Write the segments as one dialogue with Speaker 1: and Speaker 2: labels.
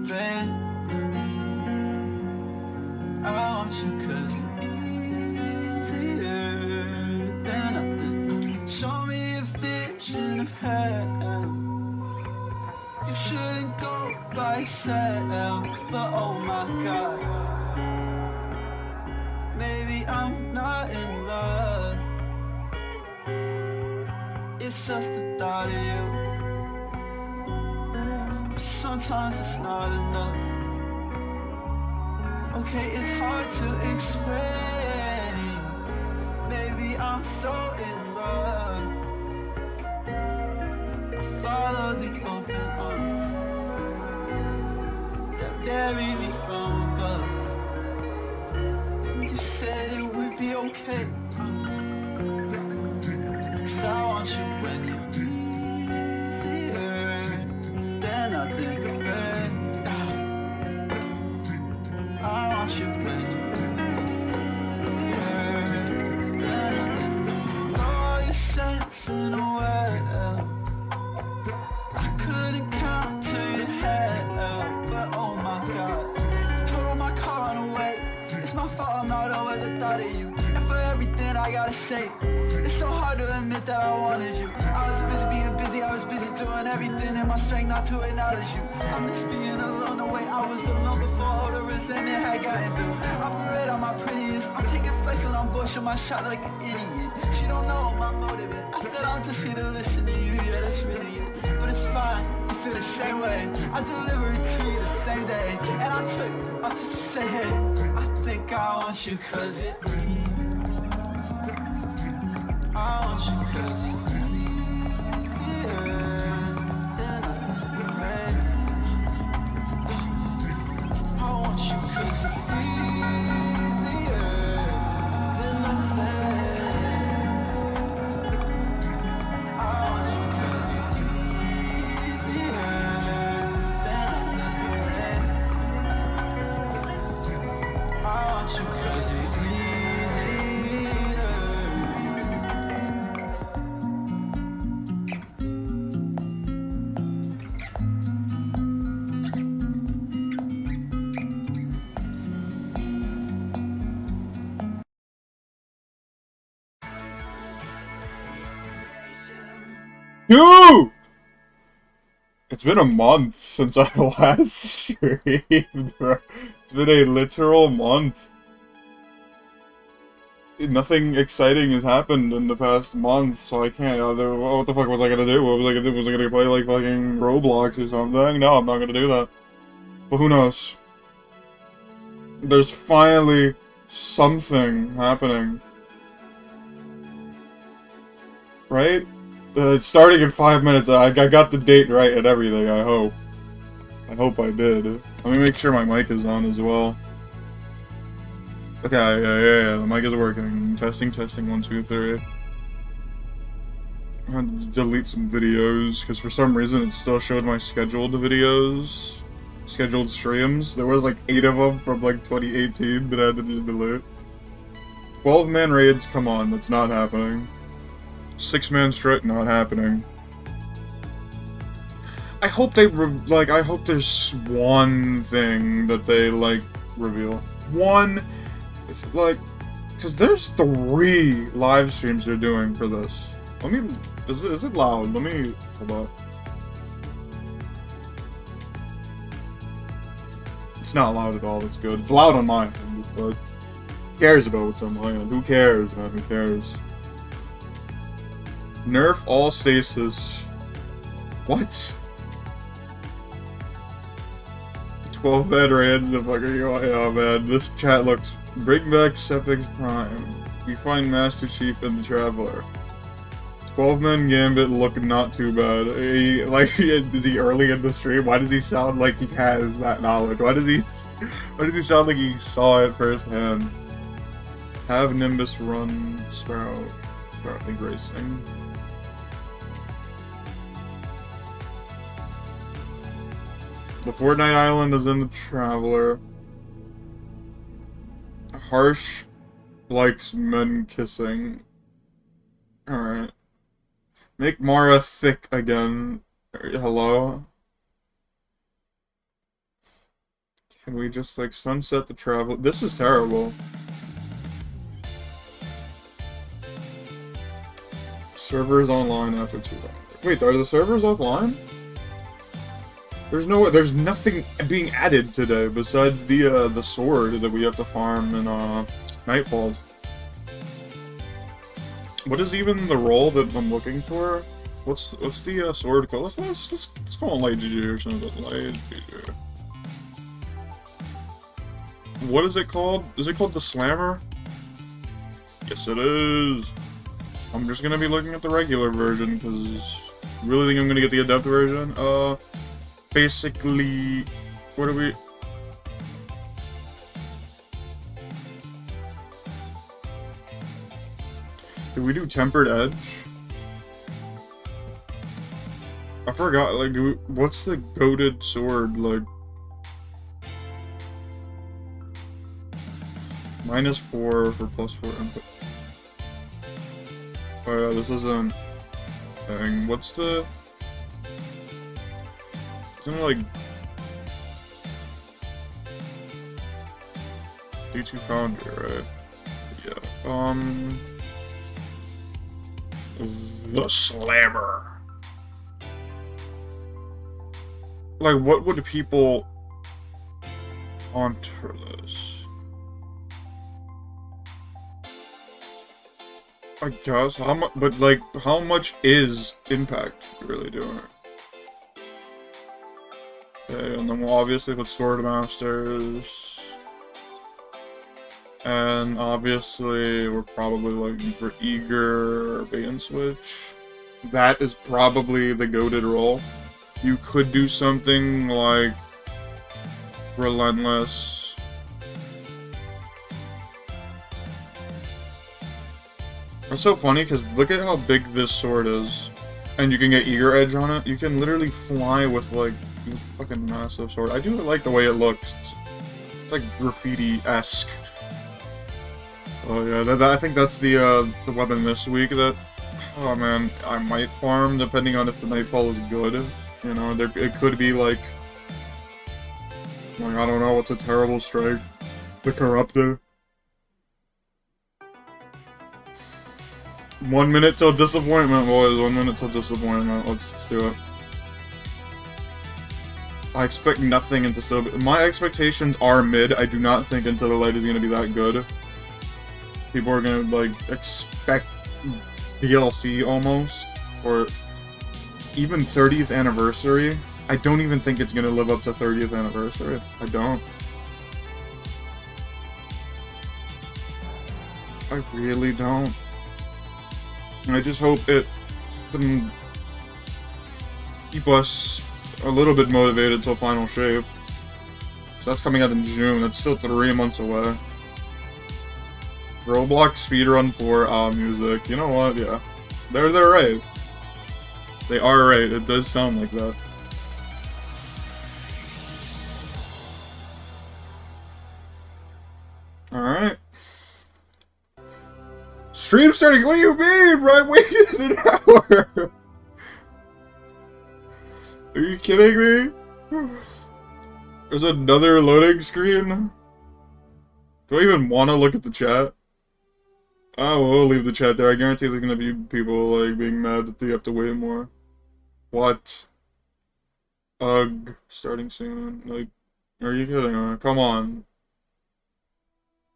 Speaker 1: babe. I want you 'cause you're easier than nothing. Show me a vision of hell. You shouldn't go by yourself, but oh my God, maybe I'm not in love. It's just the thought of you. Sometimes it's not enough. Okay, it's hard to explain. Maybe I'm so in love. I follow the open arms that bury me from above. You said it would be okay. 'Cause I want you when you're easier than nothing, babe. I want you when you're easier than nothing. All your sense in a well. I couldn't count to your head, but oh my God, total my car on the way. It's my fault I'm not over the thought of you. And for everything I gotta say, it's so hard to admit that I wanted you. I was busy being busy, I was busy doing everything in my strength not to acknowledge you. I miss being alone the way I was alone before all the resentment had gotten through. I'm red on my prettiest, I'm taking flights when I'm bored, shoot my shot like an idiot. She don't know my motive is. I said I'm just here to listen to you, yeah that's really you. But it's fine, you feel the same way. I deliver it to you the same day. And I took, I just say hey, I think I want you 'cause it I want you 'cause you're easier than nothing, babe. I want you 'cause you're easier than nothing. I want you 'cause you're easier than nothing, babe. I want you 'cause you're easier.
Speaker 2: Dude! It's been a month since I last streamed, bro. It's been a literal month. Nothing exciting has happened in the past month, so I can't. What the fuck was I gonna do? What was I gonna do? Was I gonna play like fucking Roblox or something? No, I'm not gonna do that. But who knows? There's finally something happening. Right? It's starting in 5 minutes. I got the date right and everything, I hope. I hope I did. Let me make sure my mic is on as well. Okay, yeah, the mic is working. Testing, 1, 2, 3. I had to delete some videos, because for some reason it still showed my scheduled videos. Scheduled streams. There was like 8 of them from like 2018 that I had to just delete. 12-man raids, come on, that's not happening. 6-man strike, not happening. I hope they, I hope there's one thing that they, like, reveal. One, it's like, because there's 3 live streams they're doing for this. Let me, is it loud? Let me, hold on. It's not loud at all, that's good. It's loud on my end, but who cares about what's on my end? Who cares, man, who cares? Nerf all stasis. What? 12-man raids, the fuck are you on? Oh man, this chat looks... Bring back Sepix Prime. We find Master Chief and the Traveler. 12-man Gambit look not too bad. Is he early in the stream? Why does he sound like he has that knowledge? Why does he sound like he saw it firsthand? Have Nimbus run Sprout League Racing. The Fortnite Island is in the Traveler. Harsh likes men kissing. Alright. Make Mara thick again. Hello? Can we just, like, sunset the travel? This is terrible. Servers online after 2 hours. Wait, are the servers offline? There's nothing being added today besides the sword that we have to farm in, Nightfalls. What is even the role that I'm looking for? What's the sword called? Let's call it Light GG or something. Light GG. What is it called? Is it called the Slammer? Yes, it is. I'm just gonna be looking at the regular version because I really think I'm gonna get the adept version. Basically, what do we? Did we do Tempered Edge? I forgot, like, what's the goated sword, like? -4 for +4 input. Oh yeah, this isn't... thing. What's the... Isn't it, like... D2 Foundry, right? Yeah, the Slammer. Like, what would people want for this? I guess, how much, but like, how much is Impact really doing? Okay, and then we'll obviously put Sword Masters. And obviously, we're probably looking for Eager or Bait and Switch. That is probably the goated role. You could do something like Relentless. It's so funny because look at how big this sword is. And you can get Eager Edge on it. You can literally fly with like a fucking massive sword. I do like the way it looks. It's like graffiti-esque. Oh yeah, I think that's the weapon this week that, oh man, I might farm depending on if the Nightfall is good. You know, it could be like I don't know, what's a terrible strike? The Corruptor. 1 minute till disappointment, boys. 1 minute till disappointment. Let's do it. I expect nothing into so. My expectations are mid. I do not think Into the Light is going to be that good. People are going to, like, expect DLC almost. Or even 30th anniversary. I don't even think it's going to live up to 30th anniversary. I don't. I really don't. I just hope it can keep us a little bit motivated till Final Shape. So that's coming out in June. That's still 3 months away. Roblox speedrun for music. You know what? Yeah. They're right. They are right. It does sound like that. Alright. Stream starting? What do you mean, bro? I waited an hour! Are you kidding me? There's another loading screen? Do I even want to look at the chat? Oh, we'll leave the chat there. I guarantee there's gonna be people, like, being mad that they have to wait more. What? Ugh. Starting soon. Like, are you kidding me? Come on.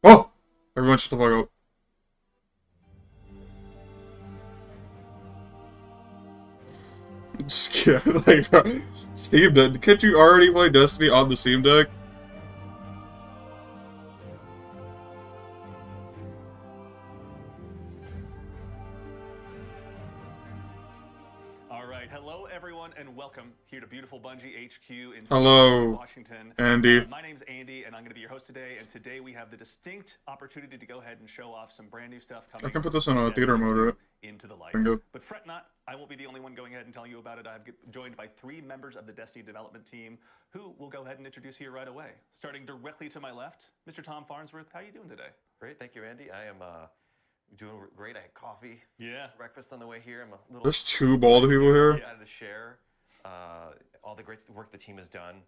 Speaker 2: Oh! Everyone shut the fuck up. Just kidding. Like, Steam Deck. Can't you already play Destiny on the Steam Deck?
Speaker 3: Alright, hello everyone and welcome here to beautiful Bungie HQ in
Speaker 2: Hello,
Speaker 3: Washington.
Speaker 2: Andy.
Speaker 3: My name's Andy and I'm going to be your host today, and today we have the distinct opportunity to go ahead and show off some brand new stuff coming.
Speaker 2: I can put this in a theater mode, right?
Speaker 3: Into the light.
Speaker 2: Bingo.
Speaker 3: But fret not, I won't be the only one going ahead and telling you about it. I'm joined by 3 members of the Destiny development team who will go ahead and introduce here right away. Starting directly to my left, Mr. Tom Farnsworth. How are you doing today?
Speaker 4: Great, thank you, Andy. I am doing great. I had coffee, breakfast on the way here. I'm a little.
Speaker 2: There's 2 bald people here.
Speaker 4: Excited to share all the great work the team has done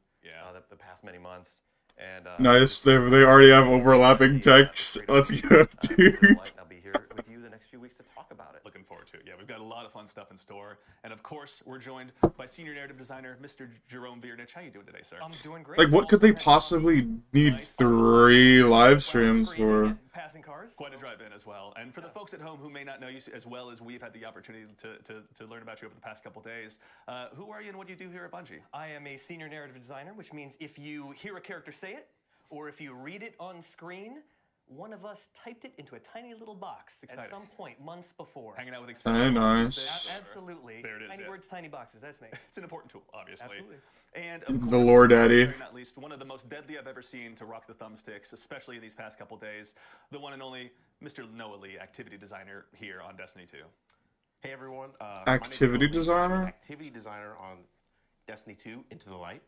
Speaker 4: the past many months, And
Speaker 2: Nice. They already have overlapping text. Let's go, dude.
Speaker 4: I'll be here with you the next few weeks to talk about it.
Speaker 3: Looking forward to it. Yeah, we've got a lot of fun stuff in store. And of course, we're joined by senior narrative designer, Mr. Jerome Viernich. How you doing today, sir?
Speaker 4: I'm doing great.
Speaker 2: Like, what could they possibly need 3 live streams for?
Speaker 5: Passing cars.
Speaker 3: Quite a drive-in as well. And for the folks at home who may not know you as well as we've had the opportunity to learn about you over the past couple days, who are you and what do you do here at Bungie?
Speaker 5: I am a senior narrative designer, which means if you hear a character say it, or if you read it on screen, one of us typed it into a tiny little box at some point months before.
Speaker 3: Hanging out with
Speaker 2: Very
Speaker 3: excited
Speaker 2: nice.
Speaker 5: Absolutely.
Speaker 3: There it is,
Speaker 5: Tiny
Speaker 3: yeah.
Speaker 5: words, tiny boxes. That's me.
Speaker 3: It's an important tool, obviously.
Speaker 5: Absolutely.
Speaker 3: And of
Speaker 2: The
Speaker 3: course,
Speaker 2: lore daddy.
Speaker 3: last but not least, one of the most deadly I've ever seen to rock the thumbsticks, especially in these past couple days, the one and only Mr. Noah Lee, activity designer here on Destiny 2.
Speaker 6: Hey everyone.
Speaker 2: Activity
Speaker 6: my name is
Speaker 2: designer?
Speaker 6: I'm an activity designer on Destiny 2 Into the Light.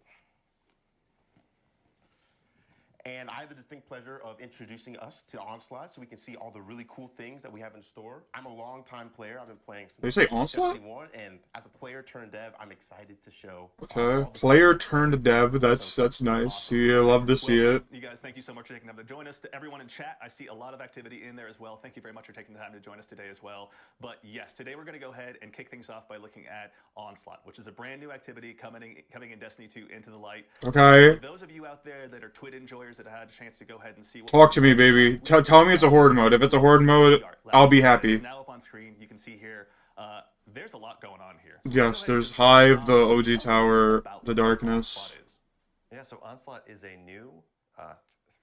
Speaker 6: And I have the distinct pleasure of introducing us to Onslaught so we can see all the really cool things that we have in store. I'm a long-time player. I've been playing since
Speaker 2: Did you say Onslaught?
Speaker 6: Destiny 1, and as a player turned dev, I'm excited to show.
Speaker 2: Okay. Player turned dev. That's nice. You love to see it.
Speaker 3: You guys, thank you so much for taking time to join us. To everyone in chat, I see a lot of activity in there as well. Thank you very much for taking the time to join us today as well. But yes, today we're going to go ahead and kick things off by looking at Onslaught, which is a brand new activity coming in Destiny 2 Into the Light.
Speaker 2: Okay.
Speaker 3: For those of you out there that are Twit enjoyers that had a chance to go ahead and see what
Speaker 2: Talk to me, baby. Tell me it's a horde mode. If it's a horde mode, I'll be happy.
Speaker 3: now up on screen, you can see here. There's a lot going on here.
Speaker 2: Yes, there's Hive, the OG Tower, the Darkness.
Speaker 4: Yeah, so Onslaught is a new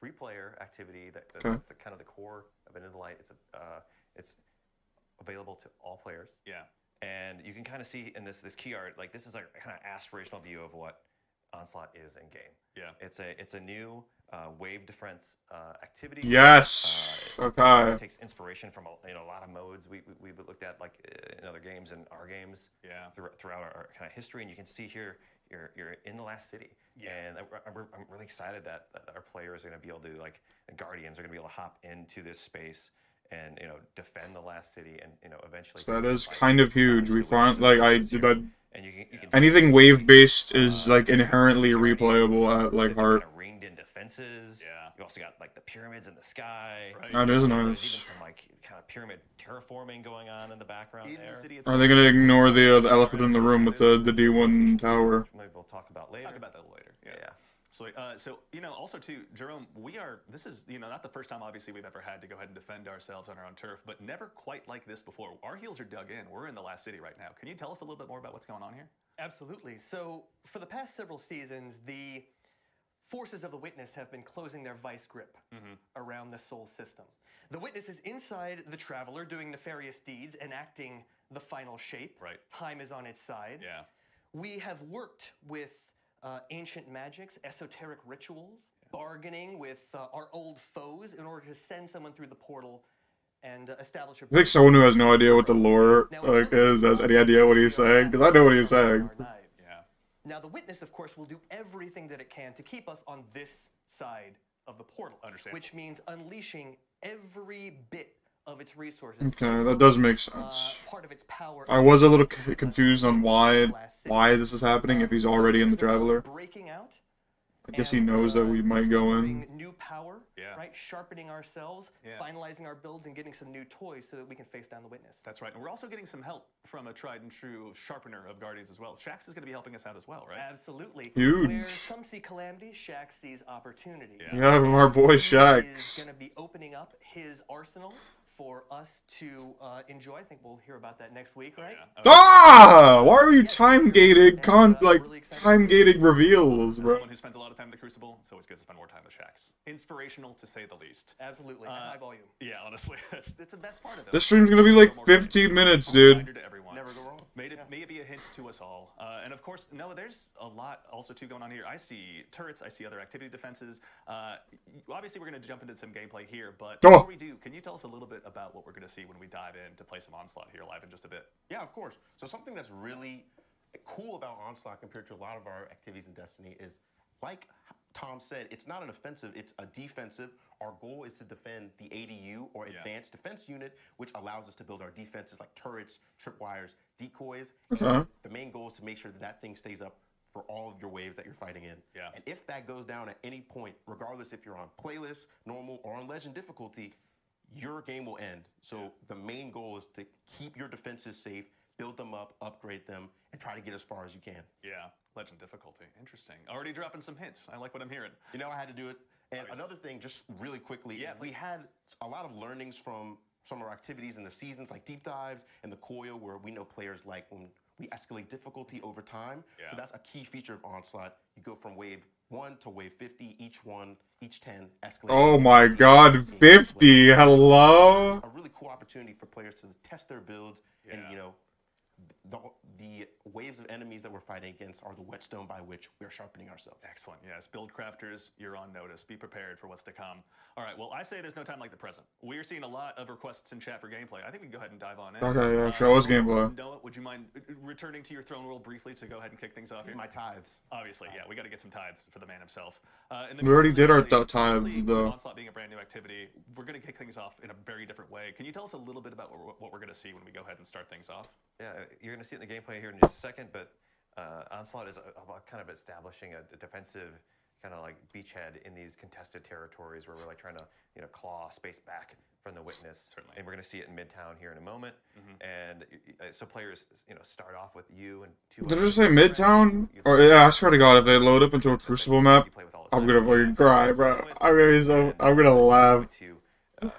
Speaker 4: 3-player activity that's the kind of the core of Into the Light. It's available to all players.
Speaker 3: Yeah.
Speaker 4: And you can kind of see in this key art, like this is a kind of aspirational view of what Onslaught is in game.
Speaker 3: Yeah.
Speaker 4: It's a new wave defense activity.
Speaker 2: Yes. Okay.
Speaker 4: It takes inspiration from a lot of modes we've looked at like in other games and our games.
Speaker 3: Yeah.
Speaker 4: Throughout our kind of history, and you can see here you're in the last city.
Speaker 3: Yeah.
Speaker 4: And I'm really excited that our players are going to be able to, like, the Guardians are going to be able to hop into this space and defend the last city and eventually.
Speaker 2: So that is kind of huge. We find like
Speaker 4: and you can
Speaker 2: anything wave based is like inherently replayable at like heart.
Speaker 4: kind of ringed in defenses.
Speaker 3: Yeah.
Speaker 4: You also got like the pyramids in the sky.
Speaker 3: Right.
Speaker 2: That is
Speaker 4: There's
Speaker 2: nice.
Speaker 4: even some like kind of pyramid terraforming going on in the background there.
Speaker 2: Are they gonna ignore the elephant in the room with the D1 tower?
Speaker 4: Maybe we'll talk about later.
Speaker 3: Talk about that later.
Speaker 4: Yeah.
Speaker 3: So also too, Jerome, this is not the first time obviously we've ever had to go ahead and defend ourselves on our own turf, but never quite like this before. Our heels are dug in. We're in the last city right now. Can you tell us a little bit more about what's going on here?
Speaker 5: Absolutely. So for the past several seasons, the forces of the Witness have been closing their vice grip around the Sol system. The Witness is inside the Traveler doing nefarious deeds, enacting the final shape.
Speaker 3: Right.
Speaker 5: Time is on its side.
Speaker 3: Yeah.
Speaker 5: We have worked with ancient magics, esoteric rituals, bargaining with our old foes in order to send someone through the portal and establish a...
Speaker 2: I think someone who has no idea what the lore like is has any idea what he's saying, because I know what he's saying.
Speaker 5: Yeah. Now, the Witness, of course, will do everything that it can to keep us on this side of the portal.
Speaker 3: Understand.
Speaker 5: Which means unleashing every bit of its resources.
Speaker 2: Okay, that does make sense.
Speaker 5: Part of its power.
Speaker 2: I was a little confused on why this is happening if he's already in the Traveler.
Speaker 5: Breaking out.
Speaker 2: I guess he knows that we might go in.
Speaker 5: New power,
Speaker 3: Yeah.
Speaker 5: right? Sharpening ourselves,
Speaker 3: Yeah.
Speaker 5: finalizing our builds, and getting some new toys so that we can face down the Witness.
Speaker 3: That's right. And we're also getting some help from a tried and true sharpener of Guardians as well. Shax is going to be helping us out as well, right?
Speaker 5: Absolutely.
Speaker 2: Huge.
Speaker 5: Where some see calamity, Shax sees opportunity.
Speaker 3: Yeah.
Speaker 2: You have our boy
Speaker 5: He is
Speaker 2: Shax.
Speaker 5: going to be opening up his arsenal for us to enjoy. I think we'll hear about that next week, right?
Speaker 3: Yeah.
Speaker 2: Ah! Why are you time gating time gating reveals,
Speaker 3: As
Speaker 2: bro?
Speaker 3: someone who spends a lot of time in the Crucible, it's always good to spend more time with Shax. Inspirational to say the least.
Speaker 5: Absolutely. At high volume.
Speaker 3: Yeah, honestly, it's the best part of it.
Speaker 2: This stream's gonna be like 15 minutes, dude.
Speaker 3: Reminder to everyone.
Speaker 6: Never go wrong.
Speaker 3: May it be a hint to us all. And of course, Noah, there's a lot also too going on here. I see turrets, I see other activity defenses. Obviously, we're going to jump into some gameplay here, but before we do, can you tell us a little bit about what we're going to see when we dive in to play some Onslaught here live in just a bit?
Speaker 6: Yeah, of course. So something that's really cool about Onslaught compared to a lot of our activities in Destiny is, like Tom said, it's not an offensive, it's a defensive. Our goal is to defend the ADU, or Advanced Defense Unit, which allows us to build our defenses like turrets, tripwires, decoys.
Speaker 2: Okay.
Speaker 6: The main goal is to make sure that thing stays up for all of your waves that you're fighting in.
Speaker 3: Yeah.
Speaker 6: And if that goes down at any point, regardless if you're on playlist, normal, or on legend difficulty, your game will end. So the main goal is to keep your defenses safe, build them up, upgrade them, and try to get as far as you can.
Speaker 3: Yeah, legend difficulty. Interesting. Already dropping some hints. I like what I'm hearing.
Speaker 6: You know, I had to do it. And another thing, just really quickly,
Speaker 3: Yeah,
Speaker 6: we had a lot of learnings from some of our activities in the seasons, like deep dives and the coil, where we know players like when we escalate difficulty over time.
Speaker 3: Yeah.
Speaker 6: So that's a key feature of Onslaught. You go from wave 1 to wave 50, each 10 escalate.
Speaker 2: Oh my god, 50, hello?
Speaker 6: A really cool opportunity for players to test their builds and,
Speaker 3: Yeah.
Speaker 6: you know, the waves of enemies that we're fighting against are the whetstone by which we're sharpening ourselves.
Speaker 3: Excellent. Yes, build crafters, you're on notice. Be prepared for what's to come. All right, well, I say there's no time like the present. We're seeing a lot of requests in chat for gameplay. I think we can go ahead and dive on in.
Speaker 2: Okay, yeah, show us gameplay.
Speaker 3: Noah, would you mind returning to your throne role briefly to go ahead and kick things off here?
Speaker 6: My tithes.
Speaker 3: Obviously, yeah, we got to get some tithes for the man himself.
Speaker 2: We already did our
Speaker 3: obviously,
Speaker 2: tithes, though.
Speaker 3: Onslaught being a brand new activity, we're going to kick things off in a very different way. Can you tell us a little bit about what we're going to see when we go ahead and start things off?
Speaker 4: Yeah, you're going to see it in the gameplay here in just a second, but Onslaught is about kind of establishing a defensive kind of like beachhead in these contested territories where we're like trying to, you know, claw space back from the witness.
Speaker 3: Certainly.
Speaker 4: And we're going to see it in Midtown here in a moment. And so players, you know, start off with you and two.
Speaker 2: Did I just say Midtown? Or, yeah, I swear to god, if they load up into a Crucible map, I'm gonna fucking cry, bro. I'm gonna laugh.
Speaker 4: To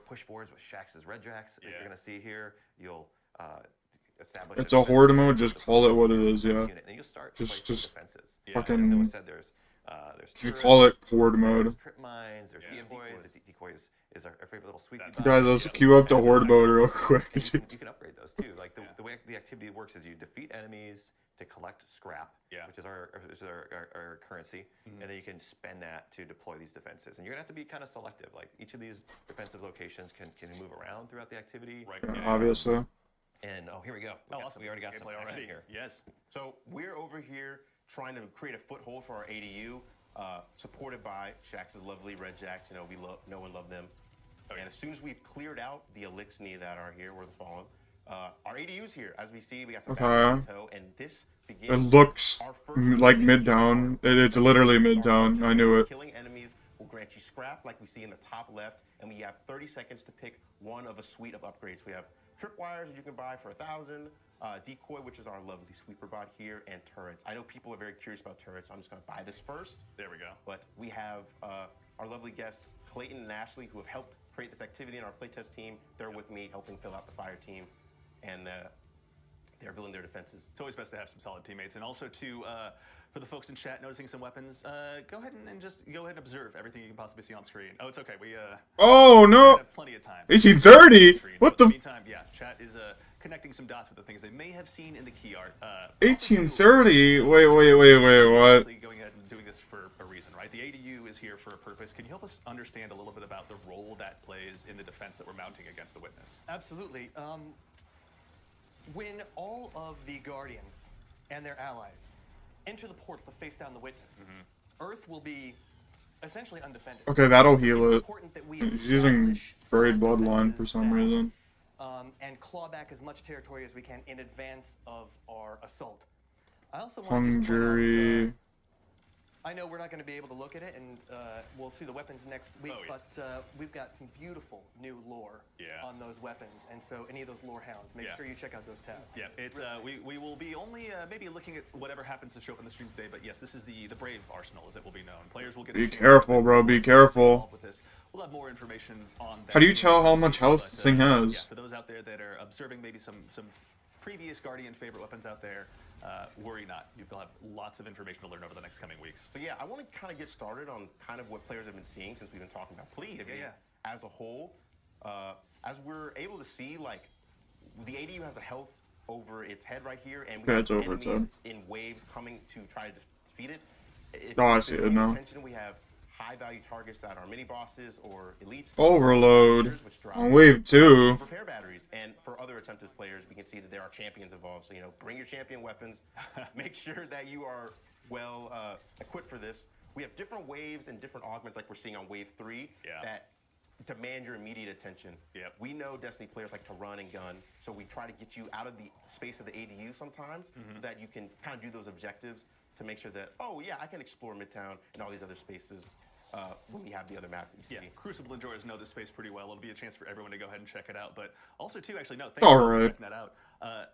Speaker 4: push forwards with Shax's Red Jacks.
Speaker 3: Yeah.
Speaker 4: You're going to see here. You'll establish.
Speaker 2: It's a horde mode, just call it what it is, yeah.
Speaker 4: And you'll start
Speaker 2: Just
Speaker 4: defenses.
Speaker 2: fucking-
Speaker 4: As Noah said, there's
Speaker 2: You call it horde
Speaker 4: There's
Speaker 2: mode.
Speaker 4: trip mines. There's decoys. The decoys is our favorite little sweet.
Speaker 2: Guys, let's queue up to horde mode real quick.
Speaker 4: You can upgrade those too. Like the way the activity works is you defeat enemies to collect scrap, which is our currency, and then you can spend that to deploy these defenses. And you're gonna have to be kind of selective. Like each of these defensive locations can move around throughout the activity.
Speaker 3: Right.
Speaker 2: Yeah, obviously.
Speaker 4: And here we go.
Speaker 3: Awesome.
Speaker 4: We already got some
Speaker 3: gameplay
Speaker 4: action
Speaker 3: already.
Speaker 4: here.
Speaker 3: Yes.
Speaker 6: So we're over here trying to create a foothold for our ADU, supported by Shax's lovely Red Jacks. You know, we know and love them. And as soon as we've cleared out the Elixni that are here, we're the Fallen. Our ADU's here. As we see, we got some battles in tow, and this begins.
Speaker 2: It looks
Speaker 6: our first
Speaker 2: like
Speaker 6: mission.
Speaker 2: Midtown. It's literally Midtown. I knew it.
Speaker 6: Killing enemies will grant you scrap, like we see in the top left, and we have 30 seconds to pick one of a suite of upgrades. We have tripwires that you can buy for 1,000, decoy, which is our lovely sweeper bot here, and turrets. I know people are very curious about turrets, so I'm just going to buy this first.
Speaker 3: There we go.
Speaker 6: But we have our lovely guests, Clayton and Ashley, who have helped create this activity in our playtest team. They're with me, helping fill out the fire team, and they're building their defenses.
Speaker 3: It's always best to have some solid teammates, and also to for the folks in chat noticing some weapons, go ahead and just go ahead and observe everything you can possibly see on screen. Oh, it's okay. We
Speaker 2: Oh no!
Speaker 3: have plenty of time.
Speaker 2: 1830. What
Speaker 3: In
Speaker 2: the?
Speaker 3: meantime, yeah, chat is connecting some dots with the things they may have seen in the key art.
Speaker 2: 1830. Wait. What?
Speaker 3: Obviously going ahead and doing this for a reason, right? The ADU is here for a purpose. Can you help us understand a little bit about the role that plays in the defense that we're mounting against the witness?
Speaker 5: Absolutely. When all of the Guardians and their allies enter the portal to face down the witness, Earth will be essentially undefended.
Speaker 2: Okay, that'll heal
Speaker 5: It's
Speaker 2: it.
Speaker 5: important that we
Speaker 2: He's using
Speaker 5: establish
Speaker 2: Buried
Speaker 5: solid
Speaker 2: Bloodline for
Speaker 5: defenses
Speaker 2: some
Speaker 5: now,
Speaker 2: reason.
Speaker 5: and claw back as much territory as we can in advance of our assault. I also want
Speaker 2: Hung
Speaker 5: to just point out,
Speaker 2: jury.
Speaker 5: I know we're not going to be able to look at it, and we'll see the weapons next week,
Speaker 3: Oh, yeah.
Speaker 5: but we've got some beautiful new lore on those weapons, and so any of those lore hounds, make sure you check out those tabs.
Speaker 3: Yeah, it's we will be only maybe looking at whatever happens to show up in the stream today, but yes, this is the Brave Arsenal, as it will be known. Players will get.
Speaker 2: Be careful, bro. Be careful.
Speaker 3: With this. We'll have more information on that.
Speaker 2: How do you tell how much health the thing has?
Speaker 3: Yeah, for those out there that are observing maybe some previous Guardian favorite weapons out there, worry not. You'll have lots of information to learn over the next coming weeks.
Speaker 6: So yeah, I want to kind of get started on kind of what players have been seeing since we've been talking about activity as a whole. As we're able to see, like, the ADU has a health over its head right here, and we have
Speaker 2: it's over its
Speaker 6: enemies
Speaker 2: head.
Speaker 6: in waves coming to try to defeat it. If
Speaker 2: Oh, I
Speaker 6: you've
Speaker 2: see
Speaker 6: been
Speaker 2: it
Speaker 6: paying
Speaker 2: now.
Speaker 6: attention, we have high-value targets that are mini bosses or elites.
Speaker 2: Overload
Speaker 6: which drop
Speaker 2: on wave 2.
Speaker 6: repair batteries, and for other attempted players, we can see that there are champions involved. So, you know, bring your champion weapons. Make sure that you are well equipped for this. We have different waves and different augments, like we're seeing on wave 3, that demand your immediate attention.
Speaker 3: Yep.
Speaker 6: We know Destiny players like to run and gun, so we try to get you out of the space of the ADU sometimes, so that you can kind of do those objectives to make sure that, oh yeah, I can explore Midtown and all these other spaces when we have the other maps that you see.
Speaker 3: Yeah, Crucible enjoyers know this space pretty well. It'll be a chance for everyone to go ahead and check it out. But also, too, actually, no, thank you for checking that out.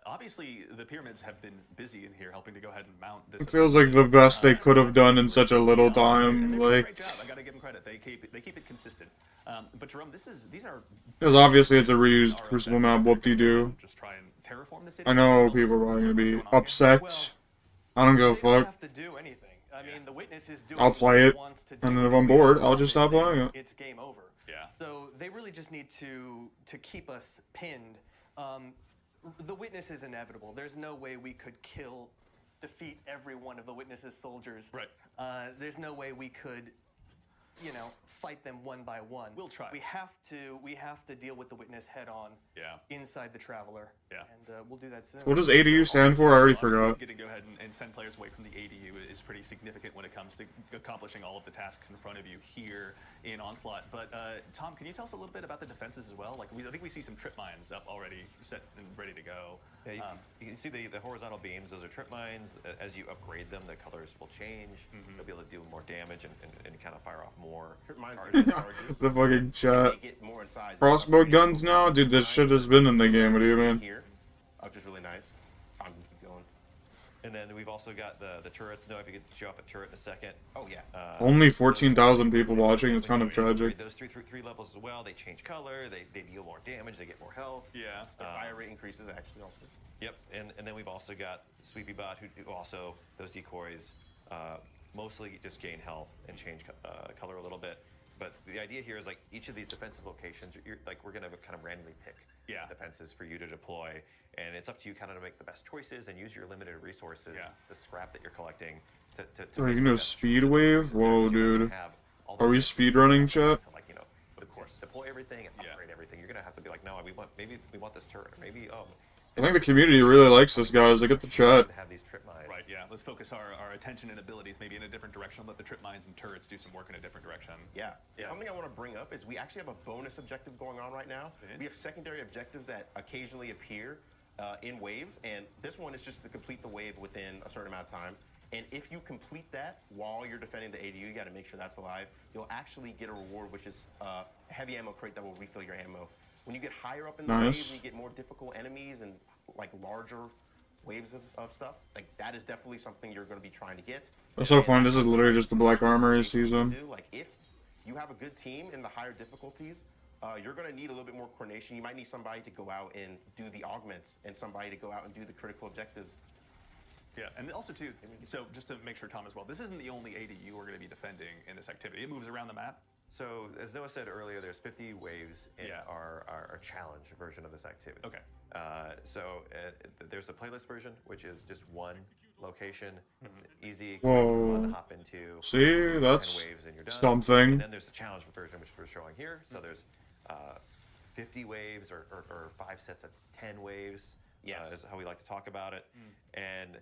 Speaker 3: Obviously, the pyramids have been busy in here helping to go ahead and mount this.
Speaker 2: It feels like the best they could have done in such a little time. Like,
Speaker 3: great job. I gotta give them credit. They keep it consistent. But Jerome, these are
Speaker 2: because obviously it's a reused Crucible map. Whoop-de-doo.
Speaker 3: just try and terraform the city.
Speaker 2: I know people are probably gonna be upset. I don't give a
Speaker 5: They don't
Speaker 2: fuck.
Speaker 5: have to do anything. I mean, the witness is doing
Speaker 2: I'll play it,
Speaker 5: what he wants to do.
Speaker 2: and then if I'm bored, I'll just stop playing it.
Speaker 5: It's game over.
Speaker 3: Yeah.
Speaker 5: So they really just need to keep us pinned. The witness is inevitable. There's no way we could defeat every one of the witness's soldiers.
Speaker 3: Right.
Speaker 5: There's no way we could, fight them one by one.
Speaker 3: We'll try.
Speaker 5: We have to deal with the witness head on.
Speaker 3: Yeah.
Speaker 5: Inside the Traveler.
Speaker 3: Yeah.
Speaker 5: And we'll do that soon.
Speaker 2: What does ADU stand for? I already forgot.
Speaker 3: Getting to go ahead and send players away from the ADU is pretty significant when it comes to accomplishing all of the tasks in front of you here in Onslaught. But Tom, can you tell us a little bit about the defenses as well? Like, I think we see some trip mines up already, set and ready to go.
Speaker 4: Yeah, you can see the horizontal beams. Those are trip mines. As you upgrade them, the colors will change. You'll be able to do more damage and kind of fire off more.
Speaker 6: Trip mines
Speaker 2: The fucking chat.
Speaker 6: they get more in size.
Speaker 2: Crossbow guns now? Dude, this shit has been in the game. What do you mean?
Speaker 6: Here, which is really nice. I'm gonna keep going.
Speaker 4: And then we've also got the turrets. No, if you could show off a turret in a second.
Speaker 6: Oh yeah.
Speaker 2: Only 14,000 people watching. It's kind of
Speaker 4: When you
Speaker 2: tragic.
Speaker 4: upgrade those three levels as well. They change color. They deal more damage. They get more health.
Speaker 3: Yeah.
Speaker 6: The fire rate increases actually also.
Speaker 4: Yep, and then we've also got Sweepy Bot, who also, those decoys, mostly just gain health and change color a little bit. But the idea here is, like, each of these defensive locations, we're going to kind of randomly pick defenses for you to deploy, and it's up to you kind of to make the best choices and use your limited resources, the scrap that you're collecting, to
Speaker 2: Are you
Speaker 4: make
Speaker 2: gonna
Speaker 4: the best
Speaker 2: speed
Speaker 4: choices.
Speaker 2: wave?
Speaker 4: Because
Speaker 2: Whoa,
Speaker 4: you
Speaker 2: dude.
Speaker 4: have all
Speaker 2: Are we
Speaker 4: those
Speaker 2: speedrunning, chat?
Speaker 4: to, like, of course, deploy everything and upgrade everything. You're going to have to be like, no, maybe we want this turret, or maybe,
Speaker 2: I think the community really likes this, guys. Look at the chat.
Speaker 4: have these trip mines.
Speaker 3: Right, yeah. Let's focus our attention and abilities maybe in a different direction. Let the trip mines and turrets do some work in a different direction.
Speaker 6: Yeah. Something I want to bring up is we actually have a bonus objective going on right now. We have secondary objectives that occasionally appear in waves, and this one is just to complete the wave within a certain amount of time. And if you complete that while you're defending the ADU, you got to make sure that's alive. You'll actually get a reward, which is a heavy ammo crate that will refill your ammo. When you get higher up in the wave, when you get more difficult enemies and like larger waves of stuff, like that is definitely something you're going to be trying to get.
Speaker 2: That's so fun. This is literally just the Black Armory season.
Speaker 6: Like, if you have a good team in the higher difficulties, you're going to need a little bit more coordination. You might need somebody to go out and do the augments and somebody to go out and do the critical objectives.
Speaker 3: Yeah, and also too, so just to make sure, Tom, as well, this isn't the only ADU we're going to be defending in this activity. It moves around the map.
Speaker 4: So, as Noah said earlier, there's 50 waves in our challenge version of this activity.
Speaker 3: Okay.
Speaker 4: There's a playlist version, which is just one location. It's easy,
Speaker 2: Whoa.
Speaker 4: fun to hop into.
Speaker 2: See,
Speaker 4: 10
Speaker 2: that's
Speaker 4: waves and you're done.
Speaker 2: something.
Speaker 4: And then there's the challenge version, which we're showing here. So there's 50 waves or 5 sets of 10 waves. Is how we like to talk about it. And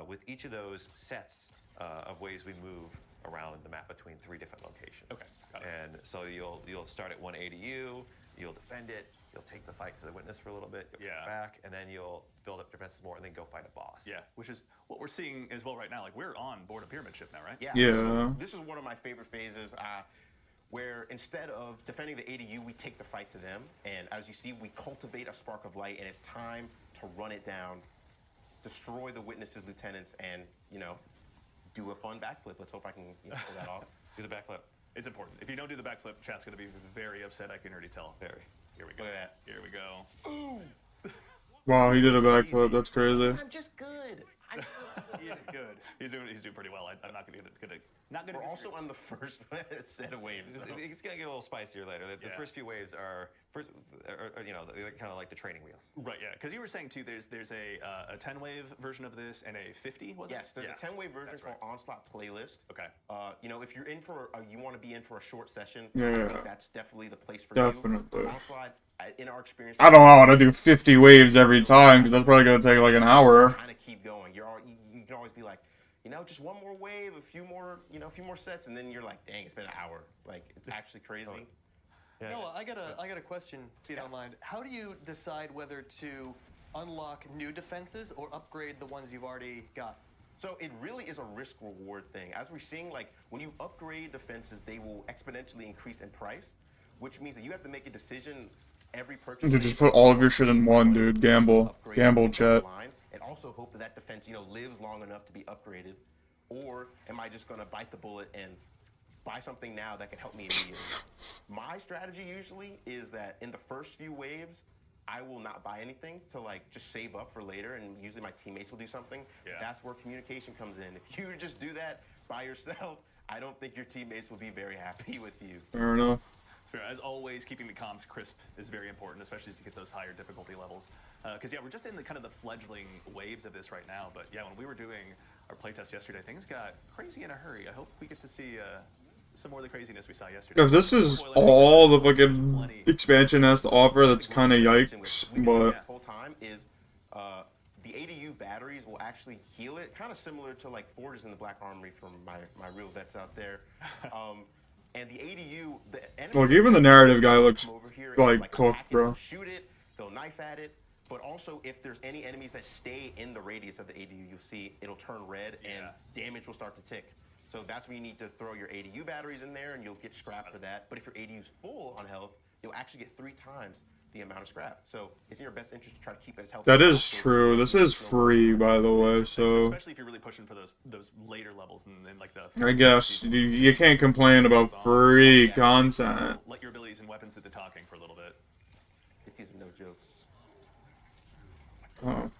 Speaker 4: with each of those sets of waves, we move around the map between 3 different locations.
Speaker 3: Okay, got it.
Speaker 4: And so you'll start at one ADU, you'll defend it, you'll take the fight to the witness for a little bit, you'll come back, and then you'll build up defenses more, and then go fight a boss.
Speaker 3: Yeah, which is what we're seeing as well right now. Like, we're on board a pyramid ship now, right?
Speaker 2: Yeah.
Speaker 6: This is one of my favorite phases, where instead of defending the ADU, we take the fight to them, and as you see, we cultivate a spark of light, and it's time to run it down, destroy the witnesses, lieutenants, and do a fun backflip. Let's hope I can pull that off.
Speaker 4: Do the backflip.
Speaker 3: It's important. If you don't do the backflip, chat's going to be very upset. I can already tell.
Speaker 4: Very.
Speaker 3: Here we go.
Speaker 6: Look at that.
Speaker 3: Here we go.
Speaker 2: Wow, he did a backflip. That's crazy.
Speaker 6: I'm just good.
Speaker 3: He is good. He's doing pretty well. I'm not going to
Speaker 6: We're also on the first set of waves. So.
Speaker 4: It's gonna get a little spicier later. The first few waves are they're kind of like the training wheels.
Speaker 3: Right. Yeah. Because you were saying too, there's a 10 wave version of this and a 50. Was it?
Speaker 6: Yes, there's a 10 wave version called Onslaught Playlist.
Speaker 3: Okay.
Speaker 6: If you're in for you want to be in for a short session,
Speaker 2: Yeah.
Speaker 6: I think that's definitely the place for
Speaker 2: Definitely.
Speaker 6: you. Onslaught, in our experience,
Speaker 2: I don't want to do 50 waves every time because that's probably gonna take like an hour.
Speaker 6: kind of keep going. You can always be like, just one more wave, a few more sets, and then you're like, dang, it's been an hour. Like, it's actually crazy.
Speaker 5: Noah, I got a question, if you don't mind. How do you decide whether to unlock new defenses or upgrade the ones you've already got?
Speaker 6: So it really is a risk-reward thing. As we're seeing, like, when you upgrade defenses, they will exponentially increase in price, which means that you have to make a decision every purchase.
Speaker 2: Dude, just put all of your shit in one, dude. Gamble. Gamble, chat.
Speaker 6: And also hope that that defense, lives long enough to be upgraded. Or am I just going to bite the bullet and buy something now that can help me immediately? My strategy usually is that in the first few waves, I will not buy anything to just save up for later, and usually my teammates will do something.
Speaker 3: Yeah.
Speaker 6: That's where communication comes in. If you just do that by yourself, I don't think your teammates will be very happy with you.
Speaker 2: Fair enough.
Speaker 3: It's fair. As always, keeping the comms crisp is very important, especially to get those higher difficulty levels. Because we're just in the kind of the fledgling waves of this right now. But yeah, when we were doing our playtest yesterday, things got crazy in a hurry. I hope we get to see some more of the craziness we saw yesterday.
Speaker 2: If this is all the fucking expansion has to offer, that's kind of yikes, but...
Speaker 6: This whole time is the ADU batteries will actually heal it, kind of similar to Forges in the Black Armory from my real vets out there. And the ADU,
Speaker 2: Look, even the narrative guy looks
Speaker 6: and,
Speaker 2: cooked, bro.
Speaker 6: They'll shoot it, they'll knife at it, but also if there's any enemies that stay in the radius of the ADU, you'll see it'll turn red and damage will start to tick. So that's when you need to throw your ADU batteries in there and you'll get scrap for that. But if your ADU's full on health, you'll actually get 3 times the amount of scrap. So it's in your best interest to try to keep it as healthy.
Speaker 2: That is true. This is free, by the way, so...
Speaker 3: Especially if you're really pushing for those later levels and the...
Speaker 2: I guess. You can't complain about free content.
Speaker 3: Let your abilities and weapons do the talking for a little bit.
Speaker 6: These are no joke.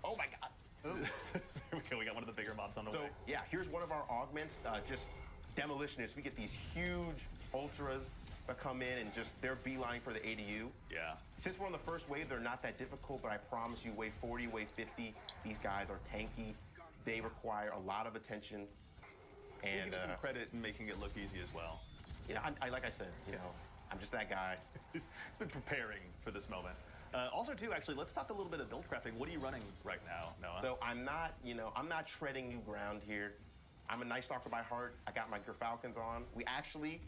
Speaker 3: Oh my god! There we go, we got one of the bigger mobs on the way.
Speaker 6: So, yeah, here's one of our augments, just demolitionists. We get these huge ultras that come in and just, they're beeline for the ADU.
Speaker 3: Yeah.
Speaker 6: Since we're on the first wave, they're not that difficult, but I promise you, wave 40, wave 50, these guys are tanky. They require a lot of attention. And
Speaker 3: give some credit in making it look easy as well.
Speaker 6: Like I said, I'm just that guy.
Speaker 3: He's been preparing for this moment. Also, too, actually, let's talk a little bit of build crafting. What are you running right now, Noah?
Speaker 6: So I'm not treading new ground here. I'm a Night Stalker by heart. I got my Gerfalcons on. We actually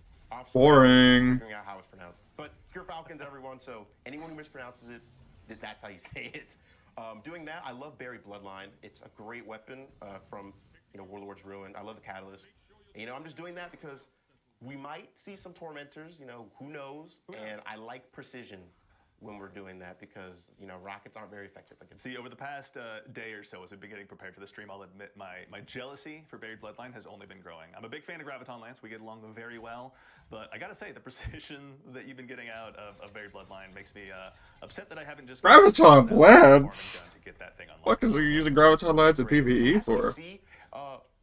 Speaker 2: Boring.
Speaker 6: Figuring out how it's pronounced, but Gerfalcons, everyone. So anyone who mispronounces it, that's how you say it. Doing that, I love Buried Bloodline. It's a great weapon from Warlord's Ruin. I love the Catalyst. And, I'm just doing that because we might see some Tormentors. Who knows? And I like precision when we're doing that because, rockets aren't very effective against
Speaker 3: See, over the past day or so, as we've been getting prepared for the stream, I'll admit my jealousy for Buried Bloodline has only been growing. I'm a big fan of Graviton Lance. We get along very well. But I gotta say, the precision that you've been getting out of Buried Bloodline makes me upset that I haven't just...
Speaker 2: Graviton Lance?
Speaker 3: To get that thing unlocked.
Speaker 2: What is he using Graviton Lance at PvE for?
Speaker 6: See,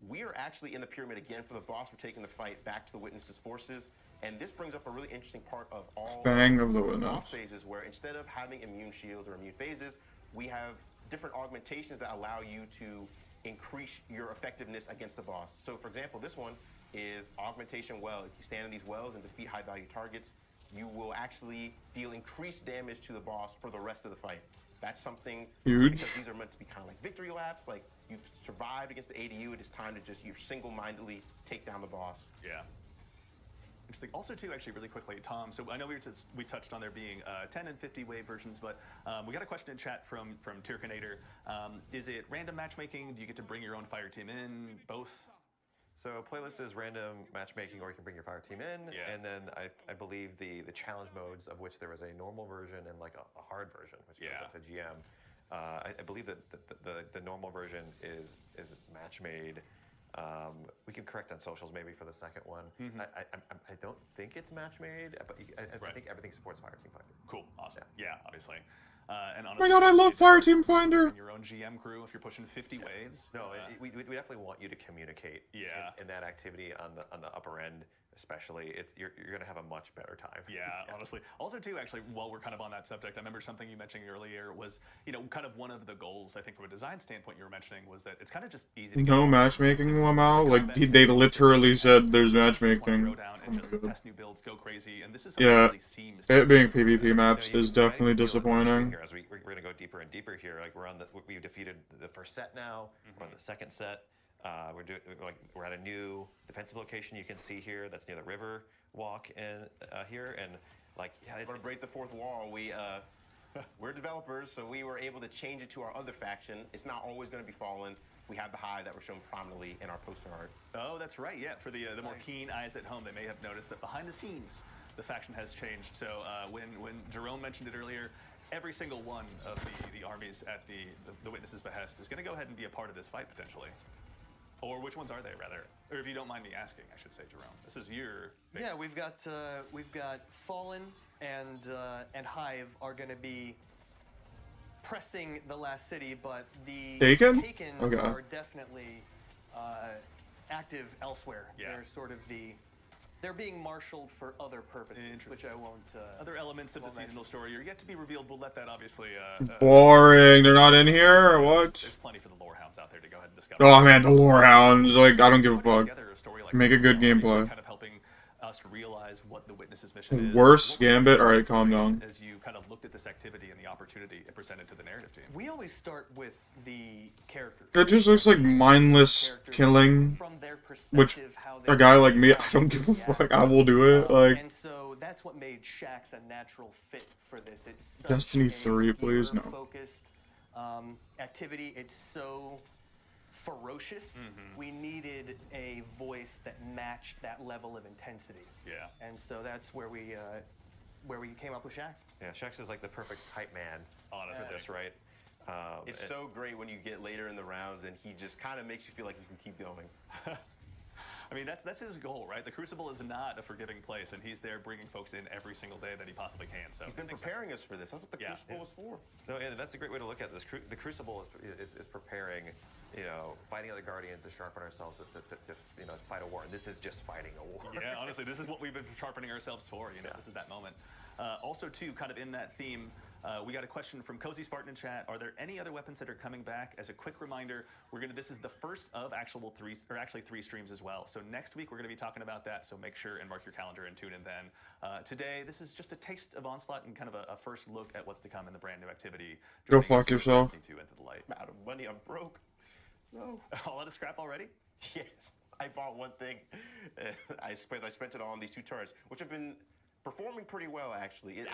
Speaker 6: we are actually in the pyramid again for the boss. We're taking the fight back to the Witness's forces. And this brings up a really interesting part of all
Speaker 2: Bang of the
Speaker 6: boss
Speaker 2: Witness.
Speaker 6: phases, where instead of having immune shields or immune phases, we have different augmentations that allow you to increase your effectiveness against the boss. So, for example, this one is Augmentation Well. If you stand in these wells and defeat high-value targets, you will actually deal increased damage to the boss for the rest of the fight. That's something
Speaker 2: huge.
Speaker 6: Because these are meant to be kind of like victory laps. Like, you've survived against the ADU, it is time to just single-mindedly take down the boss.
Speaker 3: Yeah. Interesting. Also, too, actually, really quickly, Tom, so I know we touched on there being 10 and 50 wave versions, but we got a question in chat from Tyrkinator. Is it random matchmaking? Do you get to bring your own fire team in? Both?
Speaker 4: So playlist is random matchmaking, or you can bring your fire team in, and then I believe the challenge modes, of which there was a normal version and a hard version, which goes up to GM. I believe that the normal version is match made. We can correct on socials maybe for the second one. I don't think it's match made, but I think everything supports Fire Team Finder.
Speaker 3: Cool, awesome. Yeah, obviously. And
Speaker 2: Oh my god, I love Fire Team Finder!
Speaker 3: Your own GM crew if you're pushing 50 waves.
Speaker 4: No, we definitely want you to communicate in that activity on the upper end. Especially, you're going to have a much better time.
Speaker 3: Yeah, honestly. Also, too, actually, while we're kind of on that subject, I remember something you mentioned earlier was, kind of one of the goals, I think, from a design standpoint you were mentioning was that it's kind of just easy to
Speaker 2: No matchmaking, Lamau? Like, they literally said there's matchmaking.
Speaker 3: Throw down and just test new builds, go crazy, and this is
Speaker 2: Yeah,
Speaker 3: really seems
Speaker 2: it being PvP maps is definitely disappointing.
Speaker 4: As we're going to go deeper and deeper here. Like, we've defeated the first set now. We're on the second set. We're at a new defensive location you can see here. That's near the river walk in here, and
Speaker 6: We're gonna break the fourth wall. We're developers, so we were able to change it to our other faction. It's not always going to be Fallen. We have the Hive that were shown prominently in our poster art.
Speaker 3: Oh, that's right. Yeah, for the more keen eyes at home, they may have noticed that behind the scenes, the faction has changed. So when Jerome mentioned it earlier, every single one of the armies at the Witness's behest is going to go ahead and be a part of this fight potentially. Or which ones are they, rather? Or if you don't mind me asking, I should say, Jerome. This is your...
Speaker 5: Yeah, we've got Fallen and Hive are going to be pressing the last city, but the
Speaker 2: Taken?
Speaker 5: Okay. Are definitely active elsewhere.
Speaker 3: Yeah.
Speaker 5: They're sort of they're being marshaled for other purposes, which I won't...
Speaker 3: other elements of the seasonal story are yet to be revealed. We'll let that obviously...
Speaker 2: Boring. They're not in here, or what?
Speaker 3: There's plenty for the lore hounds out there to go ahead and discover.
Speaker 2: Oh man, the lore hounds. Like, I don't give a fuck. Make a good gameplay.
Speaker 3: Kind of helping us realize what the Witness's mission is.
Speaker 2: Worse Gambit? Alright, calm down.
Speaker 3: As you kind of looked at this activity and the opportunity it presented to the narrative team.
Speaker 5: We always start with the characters.
Speaker 2: It just looks like mindless killing.
Speaker 5: From their
Speaker 2: Which,
Speaker 5: perspective, how
Speaker 2: a guy like me, I don't give a fuck. I will do it. Like,
Speaker 5: and so that's what made Shaxx a natural fit for this. It's such
Speaker 2: Destiny
Speaker 5: a
Speaker 2: 3, please, no.
Speaker 5: focused activity. It's so ferocious. We needed a voice that matched that level of intensity.
Speaker 3: Yeah.
Speaker 5: And so that's where we came up with Shaxx.
Speaker 4: Yeah, Shaxx is like the perfect hype man
Speaker 3: Honestly.
Speaker 4: for this, right?
Speaker 6: It's so great when you get later in the rounds and he just kind of makes you feel like you can keep going.
Speaker 3: I mean, that's his goal, right? The Crucible is not a forgiving place, and he's there bringing folks in every single day that he possibly can. So
Speaker 6: He's been preparing us for this. That's what the Crucible is for.
Speaker 4: No, and that's a great way to look at this. The Crucible is preparing, fighting other Guardians to sharpen ourselves to fight a war. And this is just fighting a war.
Speaker 3: Yeah, honestly, this is what we've been sharpening ourselves for. This is that moment. Also, too, kind of in that theme, we got a question from Cozy Spartan in chat. Are there any other weapons that are coming back? As a quick reminder, this is the first of actually three streams as well. So next week we're gonna be talking about that. So make sure and mark your calendar and tune in then. Today, this is just a taste of Onslaught and kind of a first look at what's to come in the brand new activity.
Speaker 2: Go fuck yourself.
Speaker 3: Into the light.
Speaker 6: I'm out of money. I'm broke. No.
Speaker 3: All out of scrap already?
Speaker 6: Yes. I bought one thing. I spent it all on these two turrets, which have been performing pretty well, actually.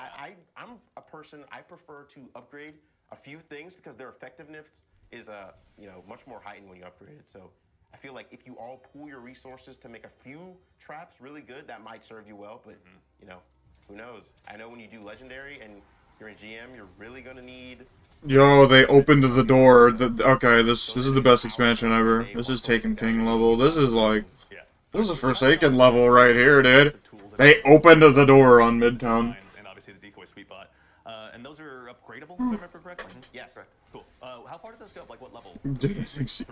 Speaker 6: I'm a person, I prefer to upgrade a few things because their effectiveness is much more heightened when you upgrade it. So I feel like if you all pool your resources to make a few traps really good, that might serve you well, but who knows? I know when you do Legendary and you're in GM, you're really gonna need...
Speaker 2: Yo, they opened the door. Okay, this is the best expansion ever. This is Taken King level. This is like... This is Forsaken level right here, dude. They opened the door on Midtown.
Speaker 3: And obviously the decoy sweet bot. And those are upgradable, if I remember correctly?
Speaker 6: Yes.
Speaker 3: Correct. Cool. How far did those go? Like what level?
Speaker 2: Dude, I think shut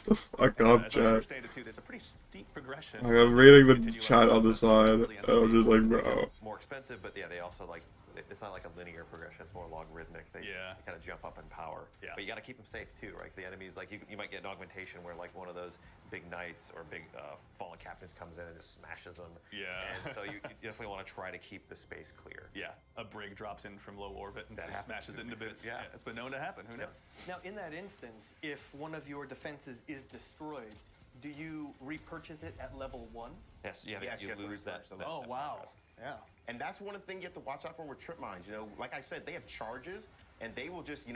Speaker 2: the fuck up,
Speaker 3: As I
Speaker 2: chat.
Speaker 3: understand it too, there's a pretty steep progression.
Speaker 2: Like, I'm reading the chat on the side, and I'm just like, bro.
Speaker 4: More expensive, but yeah, they also it's not like a linear progression. It's more logarithmic. They kind of jump up in power. Yeah. But you got to keep them safe too, right? The enemies, you might get an augmentation where one of those big knights or big fallen captains comes in and just smashes them.
Speaker 3: Yeah.
Speaker 4: And so you definitely want to try to keep the space clear.
Speaker 3: Yeah. A brig drops in from low orbit and just smashes it into bits. Yeah. It's been known to happen. Who knows?
Speaker 5: Now, in that instance, if one of your defenses is destroyed, do you repurchase it at level 1?
Speaker 4: Yes. You lose that.
Speaker 5: Oh, wow. Yeah.
Speaker 6: And that's one thing you have to watch out for with trip mines. Like I said, they have charges, and they will just,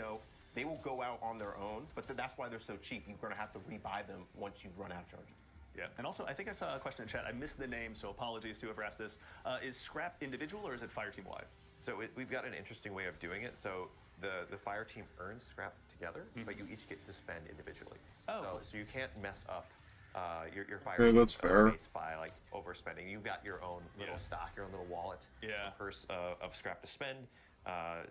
Speaker 6: they will go out on their own. But that's why they're so cheap. You're going to have to rebuy them once you run out of charges.
Speaker 3: Yeah, and also I think I saw a question in chat. I missed the name, so apologies to whoever asked this. Is scrap individual or is it fire team wide?
Speaker 4: So we've got an interesting way of doing it. So the fire team earns scrap together, but you each get to spend individually.
Speaker 3: Oh.
Speaker 4: So you can't mess up your fire
Speaker 2: Yeah,
Speaker 4: team
Speaker 2: that's fair.
Speaker 4: mates by overspending. You've got your own little stock, your own little wallet, purse of scrap to spend.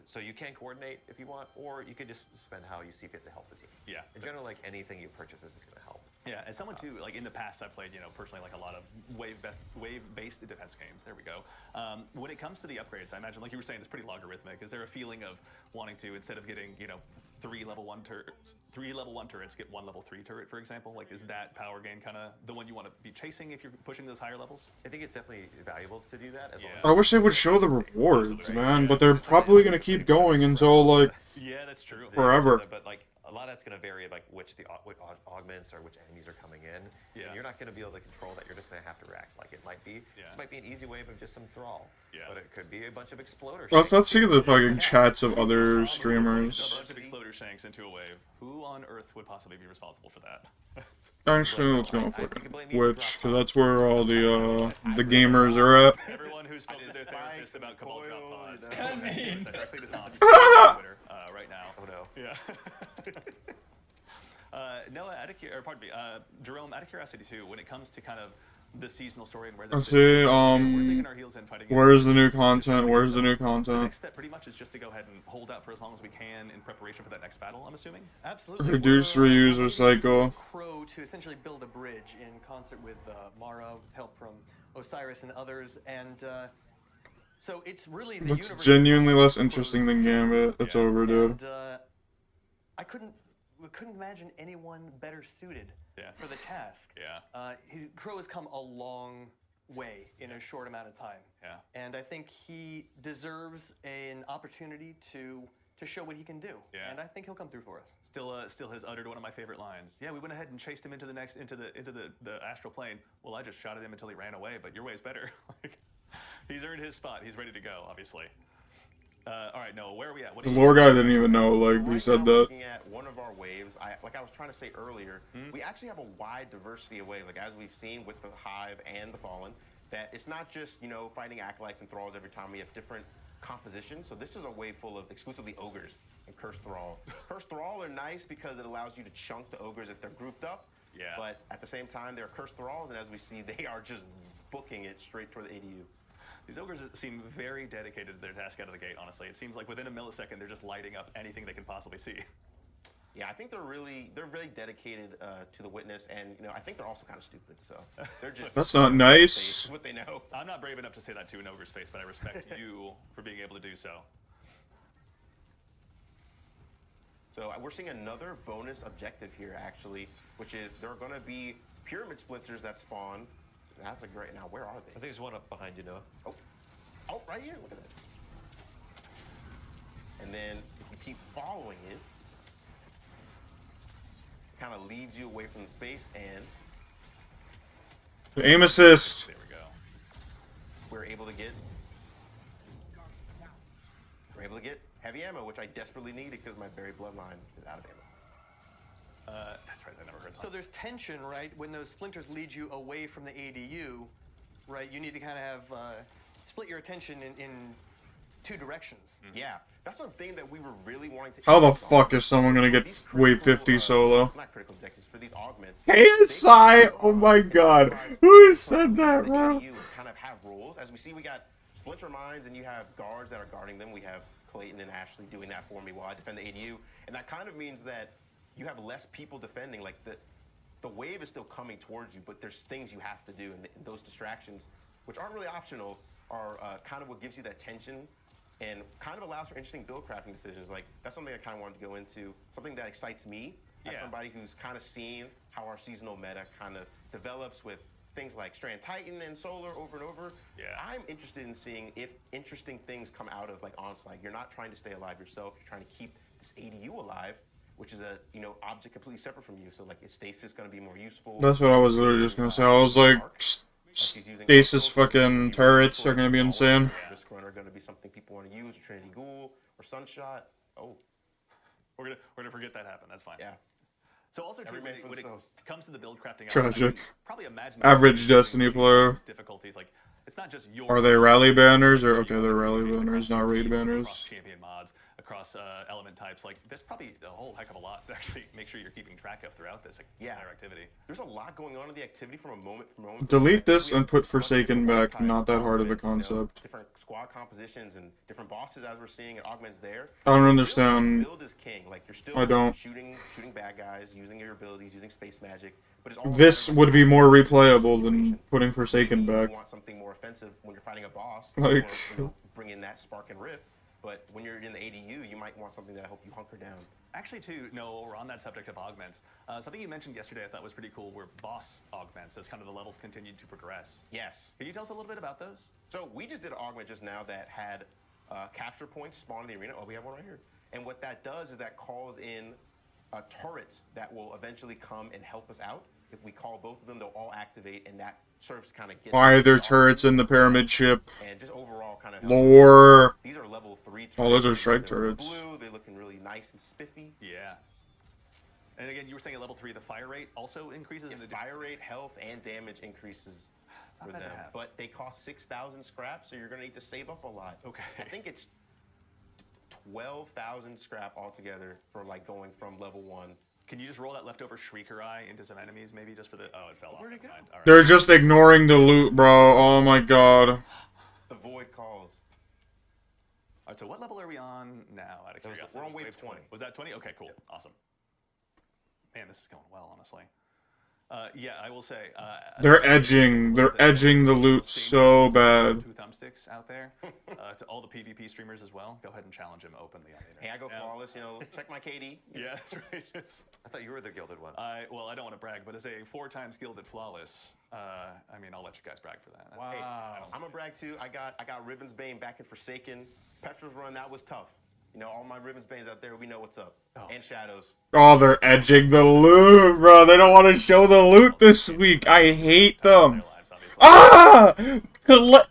Speaker 4: So you can coordinate if you want, or you could just spend how you see fit to help the team.
Speaker 3: Yeah.
Speaker 4: In general, anything you purchase is going to help.
Speaker 3: Yeah, as someone too, in the past I played, personally a lot of wave-based defense games. There we go. When it comes to the upgrades, I imagine, like you were saying, it's pretty logarithmic. Is there a feeling of wanting to, instead of getting, 3 level 1 turrets, get 1 level 3 turret, for example? Is that power gain kind of the one you want to be chasing if you're pushing those higher levels?
Speaker 4: I think it's definitely valuable to do that. As long as
Speaker 2: I wish they would show the rewards, man, but they're probably gonna keep going until,
Speaker 3: yeah, that's true.
Speaker 2: forever.
Speaker 4: But a lot of that's going to vary, like which augments or which enemies are coming in.
Speaker 3: Yeah.
Speaker 4: And you're not going to be able to control that. You're just going to have to react. Like it might be, this might be an easy wave of just some thrall.
Speaker 3: Yeah.
Speaker 4: But it could be a bunch of exploder
Speaker 2: Well,
Speaker 4: shanks.
Speaker 2: let's see the fucking chats of other
Speaker 3: A
Speaker 2: streamers.
Speaker 3: bunch of exploder shanks into a wave. Who on earth would possibly be responsible for that?
Speaker 2: Actually, let's go for Twitch, because that's where all the gamers are at.
Speaker 3: Everyone who spoke to their therapist about Cabal drop pods.
Speaker 7: I mean.
Speaker 3: Directly to Tom. Twitter, right now.
Speaker 4: Oh no.
Speaker 3: Yeah. Noah, Jerome, out of curiosity too, when it comes to kind of the seasonal story and where this
Speaker 2: Let's see,
Speaker 3: we're digging our heels in fighting
Speaker 2: where's the
Speaker 3: against-
Speaker 2: new content? Where's the new
Speaker 3: The
Speaker 2: content?
Speaker 3: next step pretty much is just to go ahead and hold out for as long as we can in preparation for that next battle, I'm assuming?
Speaker 5: Absolutely.
Speaker 2: Reduce,
Speaker 5: We're,
Speaker 2: reuse,
Speaker 5: working
Speaker 2: recycle.
Speaker 5: with Crow to essentially build a bridge in concert with Mara, with help from Osiris and others, and so it's really the
Speaker 2: Looks
Speaker 5: universe
Speaker 2: genuinely less
Speaker 5: Crow's
Speaker 2: interesting than Gambit. It's
Speaker 3: Yeah.
Speaker 2: over, dude.
Speaker 5: And we couldn't imagine anyone better suited
Speaker 3: Yeah.
Speaker 5: for the task.
Speaker 3: Yeah.
Speaker 5: Crow has come a long way in a short amount of time.
Speaker 3: Yeah.
Speaker 5: And I think he deserves an opportunity to show what he can do.
Speaker 3: Yeah.
Speaker 5: And I think he'll come through for us.
Speaker 3: Still has uttered one of my favorite lines. Yeah, we went ahead and chased him into the astral plane. Well, I just shot at him until he ran away, but your way's better. Like, he's earned his spot. He's ready to go, obviously. All right, Noah, where are we at? What
Speaker 2: The
Speaker 3: do you
Speaker 2: lore guy didn't even know, like, he
Speaker 6: Right
Speaker 2: said
Speaker 6: now,
Speaker 2: that.
Speaker 6: looking at one of our waves, like I was trying to say earlier, we actually have a wide diversity of waves. Like as we've seen with the Hive and the Fallen, that it's not just fighting acolytes and thralls every time. We have different compositions. So this is a wave full of exclusively ogres and cursed thrall. Cursed thrall are nice because it allows you to chunk the ogres if they're grouped up.
Speaker 3: Yeah.
Speaker 6: But at the same time, they're cursed thralls, and as we see, they are just booking it straight toward the ADU.
Speaker 3: These ogres seem very dedicated to their task out of the gate, honestly. It seems like within a millisecond, they're just lighting up anything they can possibly see.
Speaker 6: Yeah, I think they're really dedicated to the witness, and I think they're also kind of stupid. So they're just
Speaker 2: That's not nice.
Speaker 6: what they know.
Speaker 3: I'm not brave enough to say that to an ogre's face, but I respect you for being able to do so.
Speaker 6: So we're seeing another bonus objective here, actually, which is there are going to be pyramid splinters that spawn. That's a great. Now, where are
Speaker 4: I
Speaker 6: they?
Speaker 4: think there's one up behind you, Noah.
Speaker 6: Oh, right here. Look at that. And then if you keep following it, kind of leads you away from the space, and
Speaker 2: Aim assist.
Speaker 3: There we go.
Speaker 6: we're able to get heavy ammo, which I desperately needed because my berry bloodline is out of ammo.
Speaker 3: That's right, I never heard that.
Speaker 5: So there's tension, right? When those splinters lead you away from the ADU, right? You need to kind of have split your attention in two directions.
Speaker 6: Yeah, that's something that we were really wanting to.
Speaker 2: How the
Speaker 6: emphasize.
Speaker 2: fuck is someone gonna get
Speaker 6: These
Speaker 2: wave
Speaker 6: critical,
Speaker 2: 50 solo?
Speaker 6: Not critical objectives for these augments.
Speaker 2: KSI? Oh my god. Who said that, bro?
Speaker 6: You kind of have roles. As we see, we got splinter mines, and you have guards that are guarding them. We have Clayton and Ashley doing that for me while I defend the ADU, and that kind of means that you have less people defending. Like the wave is still coming towards you, but there's things you have to do, and those distractions, which aren't really optional, are kind of what gives you that tension and kind of allows for interesting build crafting decisions. Like that's something I kind of wanted to go into, something that excites me as
Speaker 3: Yeah.
Speaker 6: somebody who's kind of seen how our seasonal meta kind of develops with things like Strand Titan and Solar over and over.
Speaker 3: Yeah.
Speaker 6: I'm interested in seeing if interesting things come out of like Onslaught. You're not trying to stay alive yourself. You're trying to keep this ADU alive, which is a object completely separate from you. So like is stasis going to be more useful?
Speaker 2: That's what I was literally just gonna say. I was like, Stasis fucking turrets are gonna be insane.
Speaker 6: Risk Runner are going to be something people want to use, or Trinity Ghoul, or Sunshot. Oh,
Speaker 3: We're gonna forget that happened. That's fine.
Speaker 6: yeah.
Speaker 3: So also too,
Speaker 6: Every man for
Speaker 3: when it
Speaker 6: themselves.
Speaker 3: comes to the build crafting,
Speaker 2: Tragic.
Speaker 3: Probably imagine
Speaker 2: Average Destiny player.
Speaker 3: difficulties. Like it's not just your.
Speaker 2: Are they rally banners or okay? They're rally banners, not raid
Speaker 3: Across
Speaker 2: banners.
Speaker 3: champion mods, across element types. Like there's probably a whole heck of a lot to actually make sure you're keeping track of throughout this entire activity.
Speaker 6: There's a lot going on in the activity from moment to moment.
Speaker 2: Delete this
Speaker 6: We
Speaker 2: and
Speaker 6: have
Speaker 2: put
Speaker 6: a bunch of
Speaker 2: Forsaken
Speaker 6: different
Speaker 2: back. Not that hard of a
Speaker 6: augments,
Speaker 2: concept.
Speaker 6: different squad compositions and different bosses as we're seeing, and augments there.
Speaker 2: I don't understand.
Speaker 6: Build is king. Like you're still
Speaker 2: I don't.
Speaker 6: shooting bad guys, using your abilities, using space magic. But it's all
Speaker 2: This
Speaker 6: about
Speaker 2: would be more replayable than putting Forsaken
Speaker 6: you
Speaker 2: back.
Speaker 6: want something more offensive when you're fighting a boss.
Speaker 2: Like-
Speaker 6: you wanna, bring in that spark and rift. But when you're in the ADU, you might want something that'll help you hunker down.
Speaker 3: Actually, too, no, we're on that subject of augments. Something you mentioned yesterday I thought was pretty cool were boss augments as kind of the levels continued to progress.
Speaker 6: Yes.
Speaker 3: Can you tell us a little bit about those?
Speaker 6: So we just did an augment just now that had capture points spawn in the arena. Oh, we have one right here. And what that does is that calls in turrets that will eventually come and help us out. If we call both of them, they'll all activate, and that serves to kind of get.
Speaker 2: Why are there turrets in the pyramid ship?
Speaker 6: And just overall kind of
Speaker 2: Lore.
Speaker 6: These are level 3 turrets.
Speaker 2: Oh, those are strike turrets.
Speaker 6: Blue, they're looking really nice and spiffy.
Speaker 3: Yeah. And again, you were saying at level 3, the fire rate also increases.
Speaker 6: Yes, fire rate, health, and damage increases for them. But they cost 6,000 scrap, so you're going to need to save up a lot.
Speaker 3: Okay.
Speaker 6: I think it's 12,000 scrap altogether for like going from level 1.
Speaker 3: Can you just roll that leftover Shrieker Eye into some enemies, maybe, just for the... Oh, it fell off.
Speaker 6: Where'd it go?
Speaker 3: All right.
Speaker 2: They're just ignoring the loot, bro. Oh my god.
Speaker 6: The void calls.
Speaker 3: All right, so what level are we on now, out of curiosity?
Speaker 6: We're on wave 20.
Speaker 3: Was that 20? Okay, cool. Yep. Awesome. Man, this is going well, honestly. Yeah, I will say...
Speaker 2: They're edging. They're edging the loot so bad.
Speaker 3: Two thumbsticks out there. To all the PvP streamers as well. Go ahead and challenge him openly on the internet.
Speaker 6: Hey, I go flawless, you know, check my KD.
Speaker 3: Yeah, that's right.
Speaker 4: I thought you were the gilded one.
Speaker 3: Well, I don't want to brag, but as a 4 times gilded flawless, I mean, I'll let you guys brag for that.
Speaker 5: Wow.
Speaker 6: Hey, I'm gonna brag too. I got Riven's Bane back in Forsaken. Petrol's run, that was tough. You know, all my Riven's Banes out there, we know what's up. And Shadows.
Speaker 2: Oh, they're edging the loot, bro. They don't want to show the loot this week. I hate them. Ah!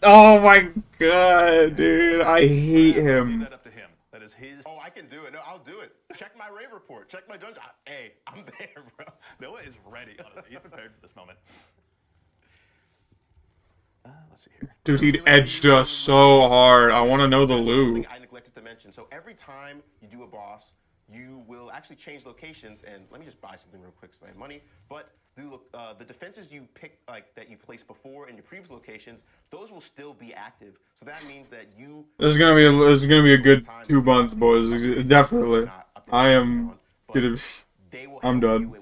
Speaker 2: Oh my god, dude. I hate him.
Speaker 3: Leave that up to him. That is his...
Speaker 6: Oh, I can do it. No, I'll do it. Check my raid report. Check my dungeon. Hey, I'm there, bro.
Speaker 3: Noah is ready, honestly. He's prepared for this moment. Let's see here.
Speaker 2: Dude, he edged us so hard. I want to know the loot.
Speaker 6: I neglected to mention. So every time you do a boss, you will actually change locations. And let me just buy something real quick, save money. But the defenses you pick, like that you placed before in your previous locations, those will still be active. So that means that you.
Speaker 2: This is gonna be a good 2 months, boys. Definitely. I am gonna. I'm done.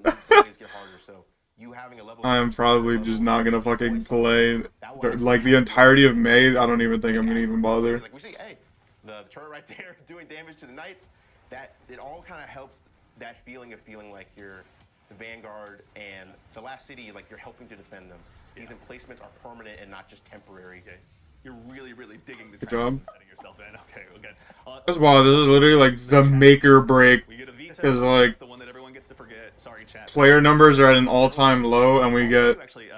Speaker 2: I am probably just not gonna fucking play like the entirety of May. I don't even think I'm gonna even bother.
Speaker 6: Like we see, hey, the turret right there doing damage to the knights. That it all kind of helps that feeling of feeling like you're the vanguard and the last city, like you're helping to defend them. These emplacements are permanent and not just temporary.
Speaker 3: Okay. You're really digging the
Speaker 2: Good
Speaker 3: trenches
Speaker 2: job.
Speaker 3: and setting yourself in. Okay, good.
Speaker 2: That's why this is literally like the make or break.
Speaker 3: We get a veto.
Speaker 2: Because like
Speaker 3: It's the one that everyone gets to forget. Sorry, chat.
Speaker 2: player numbers are at an all-time low, and we get
Speaker 3: Actually,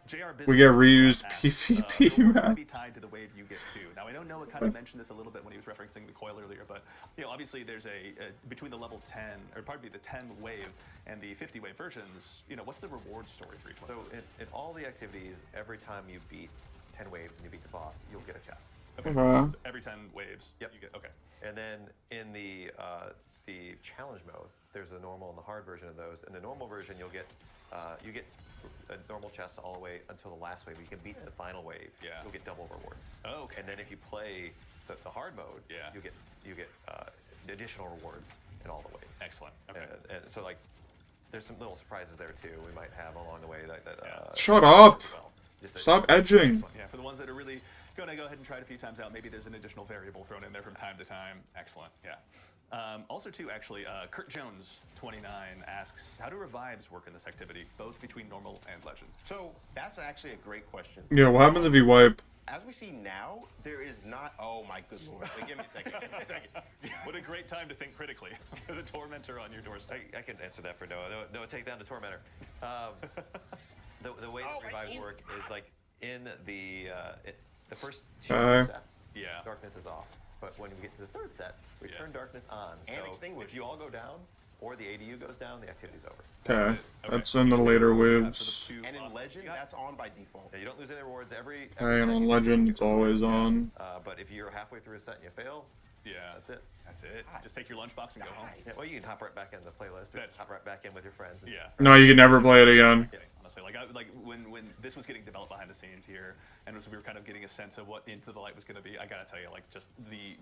Speaker 2: reused
Speaker 3: PvP
Speaker 2: PvP map.
Speaker 3: be tied to the wave you get too. Now I know Noah kind of mentioned this a little bit when he was referencing the coil earlier, but you know obviously there's a between the level 10 or probably the 10 wave and the 50 wave versions. You know what's the reward story for each one?
Speaker 4: So in all the activities, every time you beat 10 waves and you beat the boss, you'll get a chest.
Speaker 3: Okay.
Speaker 2: Okay.
Speaker 3: So every 10 waves.
Speaker 4: Yep.
Speaker 3: You get okay.
Speaker 4: And then in the challenge mode, there's the normal and the hard version of those. In the normal version, you get a normal chest all the way until the last wave. You can beat the final wave.
Speaker 3: Yeah.
Speaker 4: You'll get double rewards.
Speaker 3: Oh, okay.
Speaker 4: And then if you play the hard mode,
Speaker 3: yeah.
Speaker 4: you get additional rewards in all the waves.
Speaker 3: Excellent. Okay.
Speaker 4: And so like, there's some little surprises there too. We might have along the way that.
Speaker 2: Shut up!
Speaker 4: as well.
Speaker 2: Stop edging.
Speaker 3: Excellent. Yeah, for the ones that are really going to go ahead and try it a few times out, maybe there's an additional variable thrown in there from time to time. Excellent. Yeah. Also, too, actually, Kurt Jones, 29, asks, how do revives work in this activity, both between normal and legend?
Speaker 6: So that's actually a great question.
Speaker 2: Yeah, what happens if you wipe?
Speaker 6: As we see now, there is not. Oh my good lord! Wait, give me a second. Give me a second.
Speaker 3: What a great time to think critically. The tormentor on your doorstep.
Speaker 4: I can answer that for Noah. Noah, take down the tormentor. The way that revives work is like in the first 2 sets.
Speaker 3: Yeah.
Speaker 4: Darkness is off, but when we get to the 3rd set, we turn darkness on.
Speaker 6: And
Speaker 4: so
Speaker 6: extinguish.
Speaker 4: if you all go down or the ADU goes down, the activity's over.
Speaker 2: Okay, that's in the later waves.
Speaker 6: And in legend, that's on by default.
Speaker 4: Yeah, you don't lose any rewards every
Speaker 2: Okay, and
Speaker 4: set
Speaker 2: on
Speaker 4: you
Speaker 2: legend,
Speaker 4: do,
Speaker 2: it's always on.
Speaker 4: but if you're halfway through a set and you fail,
Speaker 3: Yeah.
Speaker 4: that's it.
Speaker 3: That's it. Just take your lunchbox and go home.
Speaker 4: Yeah, well, you can hop right back in the playlist or hop right back in with your friends. And
Speaker 3: Yeah.
Speaker 2: No, you can never play it again.
Speaker 3: Yeah, honestly, like when this was getting developed behind the scenes here, and as we were kind of getting a sense of what Into the Light was going to be, I gotta tell you, like just the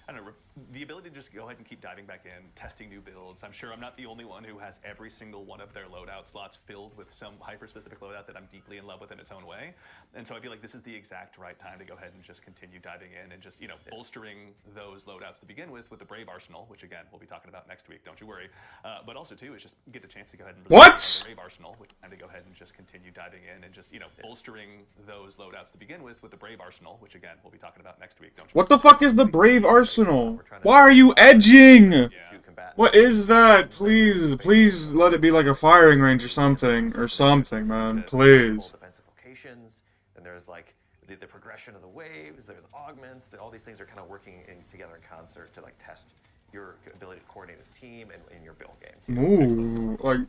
Speaker 3: I don't know, the ability to just go ahead and keep diving back in, testing new builds. I'm sure I'm not the only one who has every single one of their loadout slots filled with some hyper-specific loadout that I'm deeply in love with in its own way. And so I feel like this is the exact right time to go ahead and just continue diving in and just, you know, bolstering those loadouts to begin with the Brave Arsenal, which again, we'll be talking about next week, don't you worry. But also too, is just get the chance to go ahead and
Speaker 2: What?
Speaker 3: the Brave Arsenal, which time to go ahead and just continue diving in and just, you know, bolstering those loadouts to begin with the Brave Arsenal, which again, we'll be talking about next week, don't you
Speaker 2: What the fuck is the Brave Arsenal? personal. Why are you edging? What is that? Please let it be like a firing range or something, man. Please.
Speaker 4: Defensive locations, and there's like the progression of the waves. There's augments. All these things are kind of working together in concert to like test your ability to coordinate as a team and your build game.
Speaker 2: Ooh, like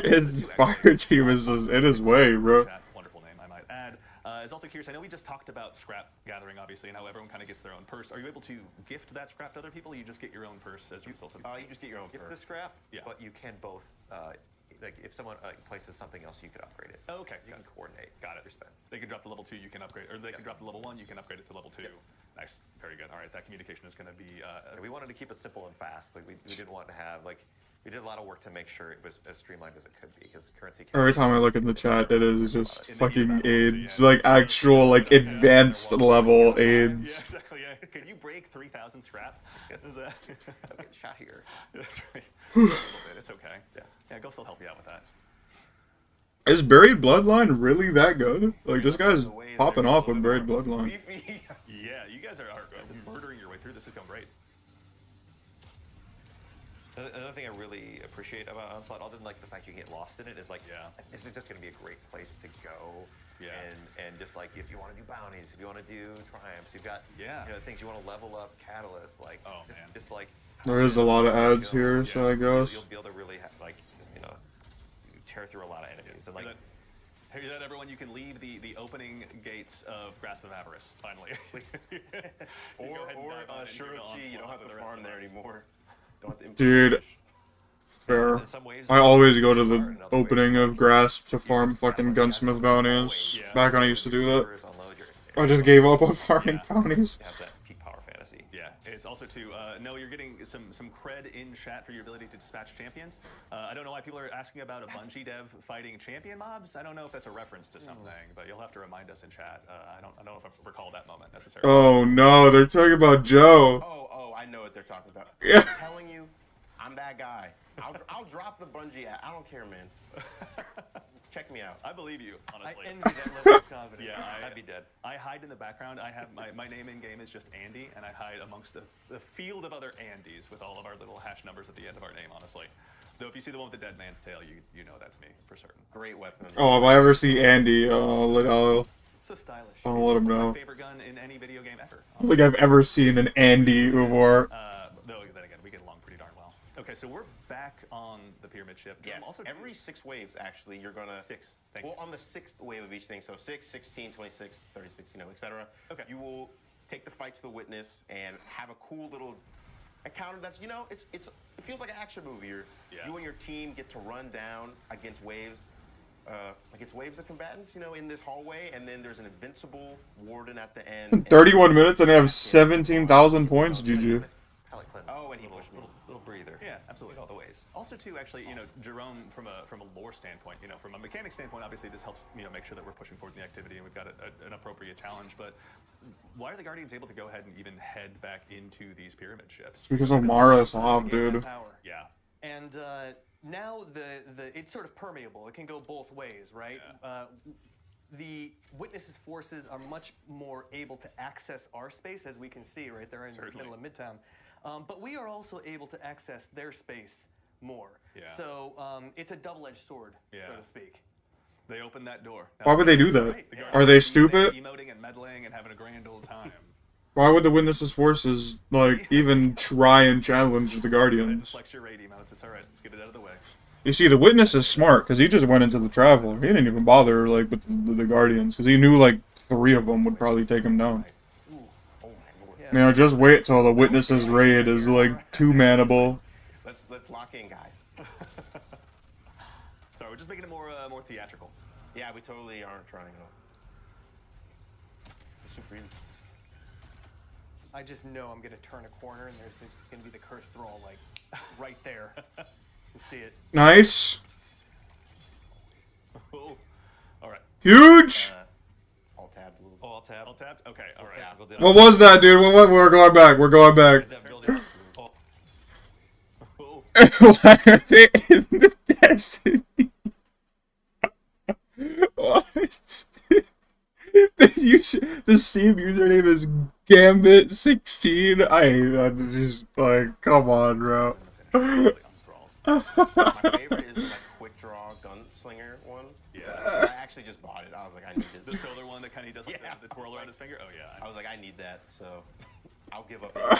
Speaker 2: his fire team is in his way, bro.
Speaker 3: Wonderful name, I might add. Is also curious. I know we just talked about scrap gathering, obviously, and how everyone kind of gets their own purse. Are you able to gift that scrap to other people, or you just get your own purse as a result of?
Speaker 6: You just get your own
Speaker 4: Gift the scrap, but you can both. Like if someone places something else, you could upgrade it.
Speaker 3: Oh, okay,
Speaker 4: you can coordinate.
Speaker 3: Got it. They can drop the level 2, you can upgrade, or they can drop the level 1, you can upgrade it to level 2. Nice, very good. All right, that communication is going to be.
Speaker 4: We wanted to keep it simple and fast. Like we didn't want to have like. We did a lot of work to make sure it was as streamlined as it could be, because currency.
Speaker 2: Every time I look in the chat, it is just fucking AIDS, like actual, like advanced level AIDS.
Speaker 3: Yeah, exactly. Yeah. Can you break 3,000 scrap? Is that?
Speaker 4: I'm getting shot here.
Speaker 3: That's right. A little bit. It's okay. Yeah. Ghost will help you out with that.
Speaker 2: Is Buried Bloodline really that good? Like this guy's popping off with Buried Bloodline.
Speaker 3: Yeah, you guys are murdering your way through. This is going great.
Speaker 4: Another thing I really appreciate about Onslaught, other than like the fact you get lost in it, is like, this is just going to be a great place to go. Yeah. And just like if you want to do bounties, if you want to do triumphs, you've got things you want to level up, catalysts, like just like.
Speaker 2: There is a lot of ads here, so I guess.
Speaker 4: You'll be able to really tear through a lot of enemies and like.
Speaker 3: Hear that, everyone? You can leave the opening gates of Grasp of Avarice finally.
Speaker 6: or Shurichi, you don't have to farm there anymore.
Speaker 2: Dude, fair. I always go to the opening of Grasp to farm fucking gunsmith bounties. Back when I used to do that. I just gave up on farming bounties.
Speaker 3: Yeah, it's also to no, you're getting some cred in chat for your ability to dispatch champions. I don't know why people are asking about a Bungie dev fighting champion mobs. I don't know if that's a reference to something, but you'll have to remind us in chat. I don't know if I recall that moment necessarily.
Speaker 2: Oh no, they're talking about Joe.
Speaker 6: Oh, I know what they're talking about.
Speaker 2: Yeah.
Speaker 6: I'm telling you, I'm that guy. I'll drop the Bungie ad. I don't care, man. Check me out.
Speaker 3: I believe you, honestly.
Speaker 5: I envy that level of confidence.
Speaker 3: Yeah,
Speaker 4: I'd be dead.
Speaker 3: I hide in the background. I have my name in game is just Andy, and I hide amongst the field of other Andys with all of our little hash numbers at the end of our name, honestly. Though if you see the one with the dead man's tail, you know that's me for certain.
Speaker 6: Great weapon.
Speaker 2: Oh, if I ever see Andy, I'll
Speaker 5: So stylish.
Speaker 2: let him know.
Speaker 3: My favorite gun in any video game ever.
Speaker 2: I don't think I've ever seen an Andy before.
Speaker 3: Though then again, we get along pretty darn well. Okay, so we're back on the pyramid ship.
Speaker 6: Yes. Also, every 6 waves, actually, you're gonna.
Speaker 3: 6.
Speaker 6: Well, on the 6th wave of each thing, so 6, 16, 26, 36, etc.
Speaker 3: Okay.
Speaker 6: You will take the fight to the witness and have a cool little encounter that's, it feels like an action movie. You and your team get to run down against waves. Against waves of combatants, in this hallway, and then there's an invincible warden at the end.
Speaker 2: 31 minutes and I have 17,000 points, GG.
Speaker 6: Oh, and he pushed me.
Speaker 3: Little breather. Yeah, absolutely. All the ways. Also, too, actually, Jerome, from a lore standpoint, from a mechanic standpoint, obviously this helps, make sure that we're pushing forward in the activity and we've got an appropriate challenge. But why are the Guardians able to go ahead and even head back into these pyramid ships?
Speaker 2: Because of Mara's Hob, dude.
Speaker 3: Yeah.
Speaker 5: And now it's sort of permeable. It can go both ways, right? Yeah. The Witnesses' forces are much more able to access our space, as we can see, right? They're in the middle of Midtown. But we are also able to access their space more. Yeah. So it's a double-edged sword, so to speak.
Speaker 3: They opened that door.
Speaker 2: Why would they do that? Are they stupid?
Speaker 3: Emoting and meddling and having a grand old time.
Speaker 2: Why would the Witnesses' forces, even try and challenge the Guardians?
Speaker 3: Flex your raid emotes. It's alright. Let's get it out of the way.
Speaker 2: You see, the Witness is smart, because he just went into the Traveler. He didn't even bother, with the Guardians, because he knew, 3 of them would probably take him down. Just wait till the Witnesses' raid is, 2-manable.
Speaker 6: Let's lock in, guys.
Speaker 3: Sorry, we're just making it more theatrical.
Speaker 6: Yeah, we totally aren't trying at all. It's super easy.
Speaker 5: I just know I'm going to turn a corner and there's going to be the cursed thrall, right there. You see it.
Speaker 2: Nice.
Speaker 3: Oh, all right.
Speaker 2: Huge.
Speaker 6: All tabbed.
Speaker 4: All tabbed.
Speaker 3: All tabbed. Okay. All right.
Speaker 2: What was that, dude? We're going back. We're going back. Why are they in the Destiny? What? The Steam username is Gambit16. I'm just like, come on, bro.
Speaker 3: On thralls.
Speaker 6: My favorite is the like quick draw gunslinger one.
Speaker 3: Yeah.
Speaker 6: I actually just bought it. I was like, I need it.
Speaker 3: The solar one that kind of does like
Speaker 6: Yeah.
Speaker 3: the twirl around his finger. Oh yeah.
Speaker 6: I was like, I need that. So I'll give up.
Speaker 3: I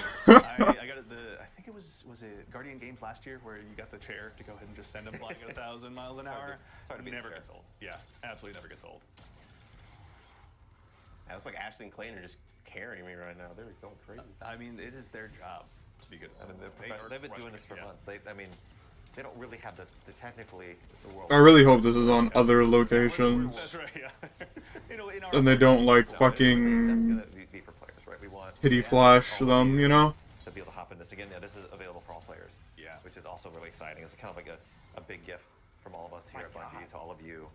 Speaker 3: got it. I think it was it Guardian Games last year where you got the chair to go ahead and just send them flying at 1,000 miles an hour.
Speaker 4: hard to beat
Speaker 3: Never
Speaker 4: the chair.
Speaker 3: gets old. Yeah, absolutely never gets old.
Speaker 6: It looks like Ashley and Clayton are just carrying me right now. They're going crazy.
Speaker 3: I mean, it is their job to be good.
Speaker 4: I mean, they've been doing this for months. I mean, they don't really have the technically the world.
Speaker 2: I really hope this is on other locations.
Speaker 3: That's right. Yeah. In our
Speaker 2: And they don't like
Speaker 4: That's
Speaker 2: fucking
Speaker 4: gonna be for players, right? We want
Speaker 2: hitty flash them, you know?
Speaker 4: to be able to hop in this again. Yeah, this is available for all players.
Speaker 3: Yeah.
Speaker 4: Which is also really exciting. It's kind of like a big gift from all of us here at Bungie to all of you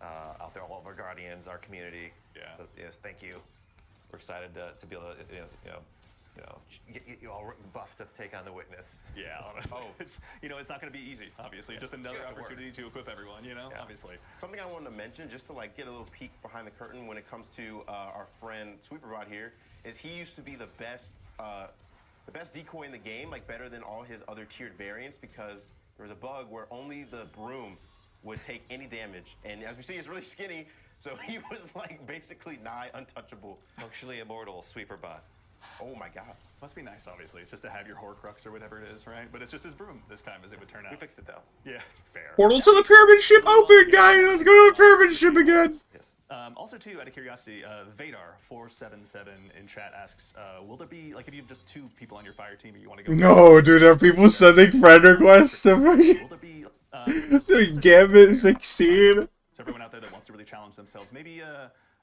Speaker 4: out there, all of our guardians, our community.
Speaker 3: Yeah.
Speaker 4: So, yes, thank you. We're excited to be able to get you all buffed to take on the witness.
Speaker 3: Yeah. It's not going to be easy. Obviously, just another
Speaker 4: You have to work.
Speaker 3: opportunity to equip everyone.
Speaker 4: Yeah.
Speaker 3: Obviously.
Speaker 6: Something I wanted to mention, just to like get a little peek behind the curtain when it comes to our friend Sweeperbot here, is he used to be the best decoy in the game, like better than all his other tiered variants, because there was a bug where only the broom would take any damage, and as we see, he's really skinny, so he was like basically nigh untouchable.
Speaker 4: Functionally immortal Sweeperbot.
Speaker 6: Oh my god.
Speaker 3: Must be nice, obviously, just to have your Horcrux or whatever it is, right? But it's just his broom this time, as it would turn out.
Speaker 4: We fixed it though.
Speaker 3: Yeah, it's fair.
Speaker 2: Portal to the pyramid ship open, guys! Let's go to the pyramid ship again!
Speaker 4: Yes.
Speaker 3: Also, too, out of curiosity, Vadar477 in chat asks, will there be, like, if you have just 2 people on your fire team and you want to go...
Speaker 2: No, dude, are people sending friend requests to
Speaker 3: Will
Speaker 2: me?
Speaker 3: there be...
Speaker 2: Gambit 16?
Speaker 3: So everyone out there that wants to really challenge themselves, maybe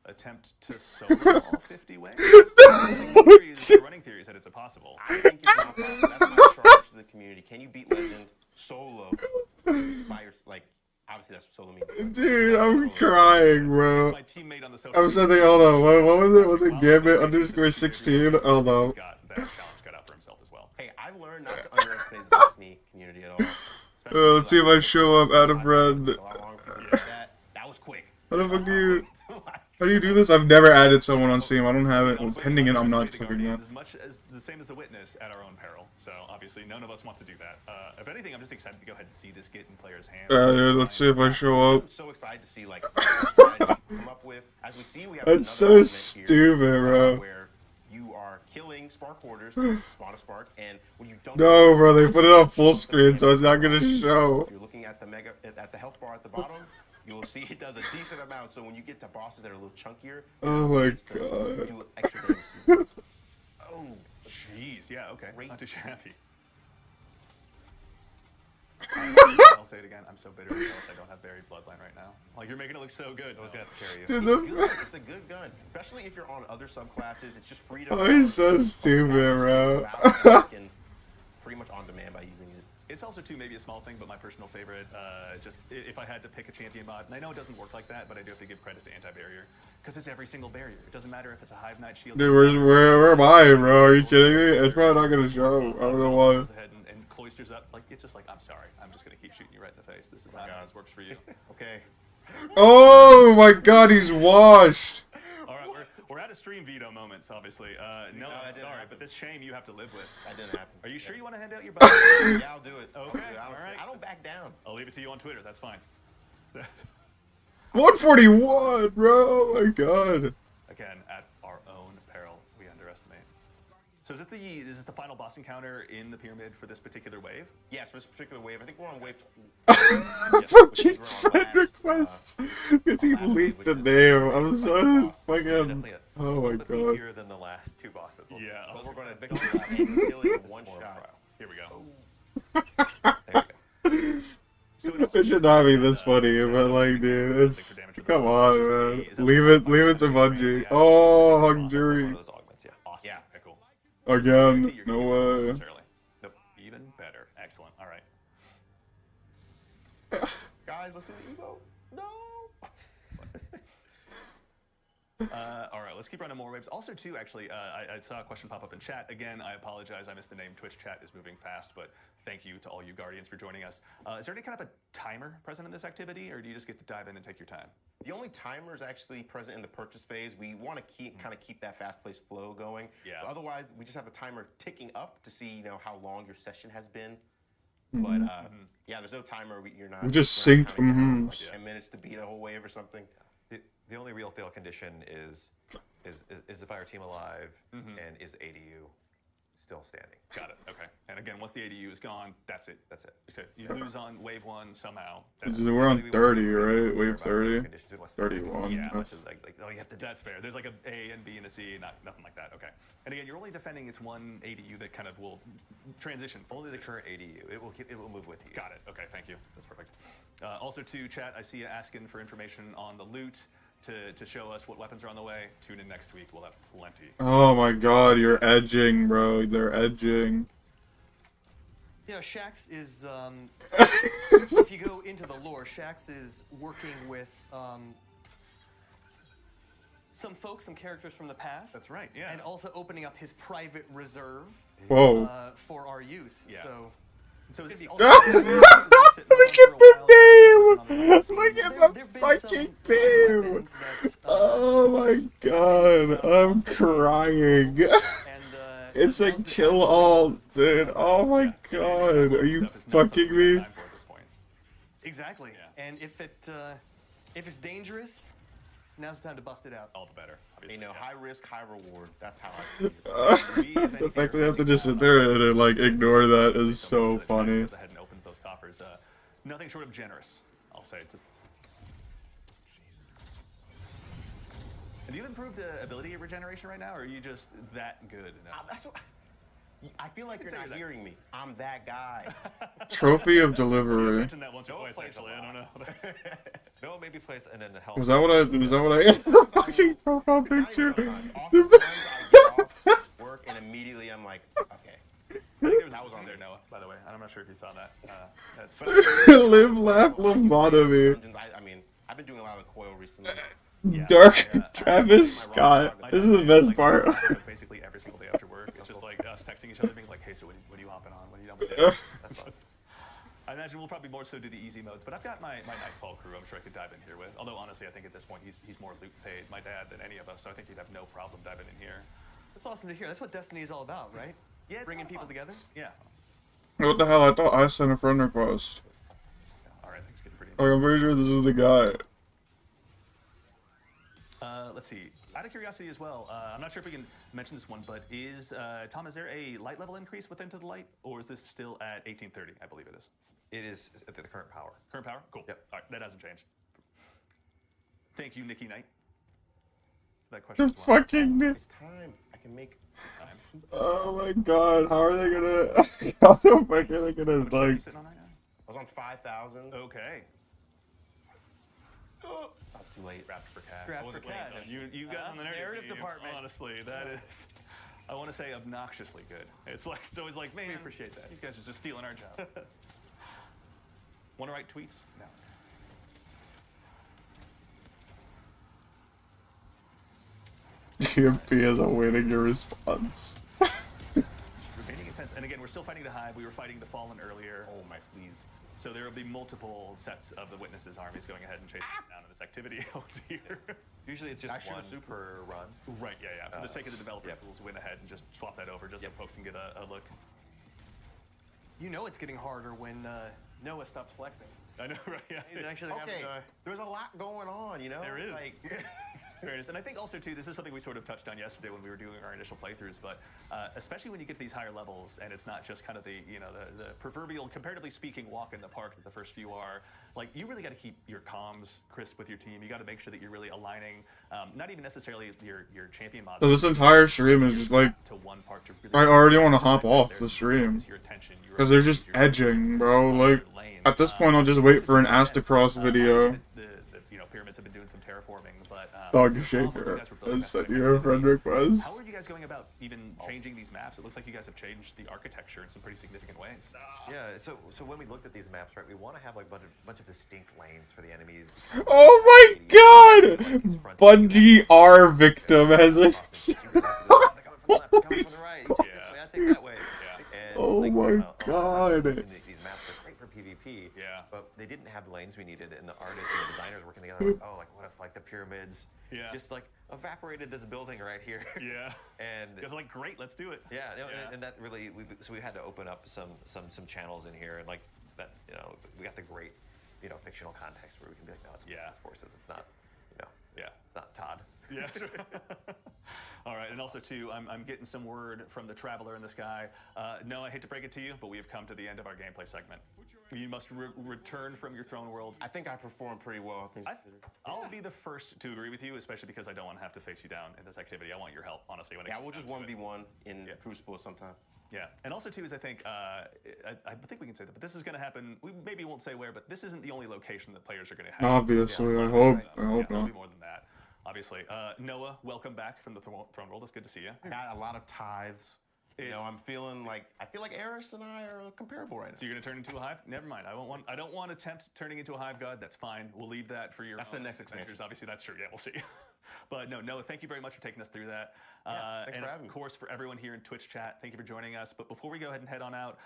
Speaker 3: attempt to solo all 50 waves? The running theory is that it's impossible.
Speaker 6: I think it's not possible. That's my charge to the community. Can you beat Legend solo by your, like, obviously that's what solo means.
Speaker 2: Dude, I'm crying, bro.
Speaker 3: My teammate on the social
Speaker 2: I'm sending, hold on, what was it? Was it Gambit underscore 16? Hold on.
Speaker 3: got that challenge cut out for himself as well.
Speaker 6: Hey, I've learned not to underestimate the Destiny community at all.
Speaker 2: Let's see if I show up out of bread.
Speaker 6: A lot longer people did that was quick.
Speaker 2: How the fuck do you... How do you do this? I've never added someone on Steam. I don't have it. Well, pending it, I'm not clicking that.
Speaker 3: As much as the same as the witness at our own peril. So obviously, none of us want to do that. If anything, I'm just excited to go ahead and see this get in players' hands.
Speaker 2: Dude, let's see if I show up.
Speaker 6: I'm so excited to see like what you come up with. As we see, we have
Speaker 2: That's so
Speaker 6: another element
Speaker 2: stupid,
Speaker 6: here,
Speaker 2: bro.
Speaker 6: where you are killing spark hoarders to spawn a spark, and when you don't.
Speaker 2: No, bro, they put it on full screen, so it's not gonna show.
Speaker 6: You're looking at the health bar at the bottom. You'll see it does a decent amount. So when you get to bosses that are a little chunkier,
Speaker 2: Oh my
Speaker 6: it's to
Speaker 2: god.
Speaker 6: do extra damage. Oh,
Speaker 3: Jeez, yeah, okay.
Speaker 6: Great.
Speaker 3: Not too shabby. I'll say it again. I'm so bitter because I don't have buried bloodline right now. Like, you're making it look so good. I was gonna have to carry you.
Speaker 2: Dude,
Speaker 6: it's good.
Speaker 2: the...
Speaker 6: It's a good gun, especially if you're on other subclasses. It's just free to.
Speaker 2: Oh, he's so stupid, bro.
Speaker 6: And pretty much on demand by using it.
Speaker 3: It's also, too, maybe a small thing, but my personal favorite, just if I had to pick a champion mod, and I know it doesn't work like that, but I do have to give credit to anti-barrier, because it's every single barrier. It doesn't matter if it's a Hive Knight shield.
Speaker 2: Dude, where am I, bro? Are you kidding me? It's probably not gonna show. I don't know why.
Speaker 3: Goes ahead and cloisters up. Like, it's just like, I'm sorry. I'm just going to keep shooting you right in the face. This is not how this works for you.
Speaker 6: Okay.
Speaker 2: Oh my god, he's washed.
Speaker 3: All right, we're at a stream veto moments, obviously. No,
Speaker 6: that
Speaker 3: I'm
Speaker 6: didn't
Speaker 3: sorry,
Speaker 6: happen.
Speaker 3: but this shame you have to live with.
Speaker 6: That didn't happen.
Speaker 3: Are you sure you want to hand out your butt?
Speaker 6: Yeah, I'll do it.
Speaker 3: Okay,
Speaker 6: All
Speaker 3: right.
Speaker 6: I don't back down.
Speaker 3: I'll leave it to you on Twitter. That's fine.
Speaker 2: 141, bro. Oh my god.
Speaker 3: Again, at our own peril, we underestimate. So is this the final boss encounter in the pyramid for this particular wave?
Speaker 6: Yes, for this particular wave, I think we're on wave.
Speaker 2: Fucking friend request. Because he leaked the name. I'm so fucking.
Speaker 4: Definitely
Speaker 2: Oh my
Speaker 4: a
Speaker 2: god.
Speaker 4: beefier than the last 2 bosses.
Speaker 3: Yeah.
Speaker 6: But we're going to kill it in one
Speaker 4: More of a
Speaker 6: shot.
Speaker 4: trial.
Speaker 3: Here we go.
Speaker 4: There you go.
Speaker 3: So it also
Speaker 2: It should not be this funny, but like, dude, it's come on, man. Leave it to Bungie. Oh,
Speaker 4: One
Speaker 2: Hungry.
Speaker 4: of those augments, yeah.
Speaker 3: awesome.
Speaker 6: Yeah.
Speaker 3: Okay, cool.
Speaker 2: Again,
Speaker 3: You're
Speaker 2: no
Speaker 3: gonna
Speaker 2: way.
Speaker 3: necessarily. Nope. Even better. Excellent. All right.
Speaker 6: Guys, let's do the Evo. No.
Speaker 3: All right, let's keep running more waves. Also, too, actually, I saw a question pop up in chat. Again, I apologize. I missed the name. Twitch chat is moving fast, but thank you to all you Guardians for joining us. Is there any kind of a timer present in this activity, or do you just get to dive in and take your time?
Speaker 6: The only timer is actually present in the purchase phase. We want to kind of keep that fast-paced flow going.
Speaker 3: Yeah.
Speaker 6: But otherwise, we just have the timer ticking up to see, how long your session has been. But yeah, there's no timer. You're not.
Speaker 2: We just
Speaker 6: we're not
Speaker 2: synced.
Speaker 6: counting down, like 10 minutes to beat a whole wave or something.
Speaker 4: The only real fail condition is the fire team alive and is ADU still standing.
Speaker 3: Got it. Okay. And again, once the ADU is gone, that's it.
Speaker 4: That's it.
Speaker 3: Okay. You lose on wave 1 somehow.
Speaker 2: We're on 30, right? Wave 30? 31.
Speaker 3: Yeah.
Speaker 4: Much as like, oh, you have to do
Speaker 3: That's fair. There's like A and B and a C, nothing like that. Okay. And again, you're only defending its one ADU that kind of will transition.
Speaker 4: only the current ADU. It will move with you.
Speaker 3: Got it. Okay, thank you. That's perfect. Also, to chat, I see you asking for information on the loot to show us what weapons are on the way. Tune in next week. We'll have plenty.
Speaker 2: Oh my god, you're edging, bro. They're edging.
Speaker 5: Yeah, Shax is, if you go into the lore, Shax is working with some folks, some characters from the past.
Speaker 3: That's right, yeah.
Speaker 5: And also opening up his private reserve
Speaker 2: Whoa.
Speaker 5: for our use.
Speaker 3: Yeah.
Speaker 5: So
Speaker 3: is it
Speaker 2: Look at the name! Look at the fucking name! Oh my god, I'm crying. It's a kill all, dude. Oh my god, are you fucking me?
Speaker 5: Exactly. And if it's dangerous, now's the time to bust it out.
Speaker 3: All the better.
Speaker 6: High risk, high reward. That's how I see it.
Speaker 2: The fact that they have to just sit there and like ignore that is so funny.
Speaker 3: Goes ahead and opens those coffers. Nothing short of generous, I'll say. Just... Have you improved ability regeneration right now, or are you just that good?
Speaker 6: That's what, I feel like you're not hearing me. I'm that guy.
Speaker 2: Trophy of
Speaker 3: I
Speaker 2: delivery.
Speaker 3: mentioned that once or twice, actually. I don't know.
Speaker 4: No, maybe place and then the help.
Speaker 2: Was that what I fucking profile picture?
Speaker 6: Work and immediately I'm like, okay.
Speaker 3: I think there was on there, Noah, by the way. I'm not sure if you saw that. That's
Speaker 2: Live, laugh, lobotomy.
Speaker 6: I mean, I've been doing a lot of the coil recently.
Speaker 2: Dark Travis Scott. This is the best part.
Speaker 3: Basically every single day after work, it's just like us texting each other, being like, "Hey, so when are you hopping on? When are you done with this?" That's fun. I imagine we'll probably more so do the easy modes, but I've got my Nightfall crew. I'm sure I could dive in here with. Although honestly, I think at this point he's more loot paid, my dad, than any of us. So I think he'd have no problem diving in here.
Speaker 5: That's awesome to hear. That's what Destiny is all about, right?
Speaker 3: Yeah, it's
Speaker 5: Bringing people together.
Speaker 3: Yeah.
Speaker 2: What the hell? I thought I sent a friend request.
Speaker 3: All right, thanks. Getting pretty.
Speaker 2: Like, I'm pretty sure this is the guy.
Speaker 3: Let's see. Out of curiosity as well, I'm not sure if we can mention this one, but is Tom? Is there a light level increase with Into the Light, or is this still at 1830? I believe it is.
Speaker 4: It is at the current power.
Speaker 3: Current power? Cool.
Speaker 4: Yep.
Speaker 3: All right, that hasn't changed. Thank you, Nikki Knight. That question.
Speaker 2: The fucking.
Speaker 6: It's time. I can make
Speaker 3: time.
Speaker 2: Oh my god, how are they gonna. How the fuck are they gonna,
Speaker 3: What are you
Speaker 2: like.
Speaker 3: sitting on right now?
Speaker 6: I was on 5,000.
Speaker 3: Okay.
Speaker 6: Oh, that's too late.
Speaker 3: Wrapped for cash.
Speaker 5: Scrapped
Speaker 3: I wasn't
Speaker 5: for
Speaker 3: paying
Speaker 5: cash.
Speaker 3: attention. You got on the
Speaker 5: narrative
Speaker 3: team.
Speaker 5: department.
Speaker 3: Honestly, that is. I want to say obnoxiously good. It's always like, man,
Speaker 5: We appreciate that.
Speaker 3: These guys are just stealing our job. Want to write tweets? No.
Speaker 2: GMP is awaiting your response.
Speaker 3: Remaining intense. And again, we're still fighting the Hive. We were fighting the Fallen earlier.
Speaker 6: Oh my, please.
Speaker 3: So there will be multiple sets of the Witnesses' armies going ahead and chasing us down in this activity out here.
Speaker 4: Usually it's just
Speaker 6: I should've
Speaker 4: one
Speaker 6: super-
Speaker 4: per run.
Speaker 3: Right, yeah. For the sake of the developers,
Speaker 4: yep.
Speaker 3: we'll win ahead and just swap that over just so folks can get a look.
Speaker 5: You know it's getting harder when Noah stops flexing.
Speaker 3: I know, right? Yeah.
Speaker 5: He's actually having
Speaker 6: Okay,
Speaker 5: to...
Speaker 6: there's a lot going on, you know?
Speaker 3: There is.
Speaker 6: Like,
Speaker 3: Fairness. And I think also, too, this is something we sort of touched on yesterday when we were doing our initial playthroughs, but especially when you get to these higher levels and it's not just kind of the proverbial, comparatively speaking, walk in the park that the first few are, like, you really got to keep your comms crisp with your team. You got to make sure that you're really aligning, not even necessarily your champion mods.
Speaker 2: So this entire stream is just like,
Speaker 3: to one part to really
Speaker 2: I already want to hop off the stream. Because they're just edging, bro. Like, at this point, I'll just wait for an Astacross video.
Speaker 3: The pyramids have been doing some terraforming, but
Speaker 2: Thug Shaker has sent you a friend request.
Speaker 3: How are you guys going about even changing these maps? It looks like you guys have changed the architecture in some pretty significant ways.
Speaker 4: Yeah, so when we looked at these maps, right, we want to have like a bunch of distinct lanes for the enemies.
Speaker 2: Oh my god! Bungie R victim has a...
Speaker 4: Coming from the right. Yeah, take that way. And,
Speaker 2: Oh
Speaker 4: like,
Speaker 2: my god.
Speaker 4: These maps are great for PvP.
Speaker 3: Yeah.
Speaker 4: But they didn't have the lanes we needed, and the artists and the designers working together. Like, oh, like what if like the pyramids just like evaporated this building right here?
Speaker 3: Yeah.
Speaker 4: And
Speaker 3: you guys are like, great, let's do it.
Speaker 4: Yeah, and that really so we had to open up some channels in here, and like that, you know, we got the great, you know, fictional context where we can be like, no, it's forces, it's not, you know, it's not Todd.
Speaker 3: Yeah. All right, and also too, I'm getting some word from the Traveler in the sky. No, I hate to break it to you, but we have come to the end of our gameplay segment. You must return from your throne world.
Speaker 6: I think I performed pretty well.
Speaker 3: I'll be the first to agree with you, especially because I don't want to have to face you down in this activity. I want your help, honestly. When
Speaker 6: we'll just 1v1 in Crucible sometime.
Speaker 3: Yeah, and also too is I think we can say that, but this is going to happen. We maybe won't say where, but this isn't the only location that players are going to have.
Speaker 2: Obviously, I hope
Speaker 3: It'll
Speaker 2: not.
Speaker 3: be more than that. Obviously, Noah, welcome back from the throne world. It's good to see you.
Speaker 6: I got a lot of tithes. You know, I feel like Eris and I are comparable right now.
Speaker 3: So you're gonna turn into a hive? Never mind. I don't want to attempt turning into a hive god. That's fine. We'll leave that for your.
Speaker 6: That's the next expansion.
Speaker 3: Obviously, that's true. Yeah, we'll see. But no, Noah, thank you very much for taking us through that.
Speaker 6: Thanks
Speaker 3: and
Speaker 6: for having me.
Speaker 3: Of course, for everyone here in Twitch chat, thank you for joining us. But before we go ahead and head on out,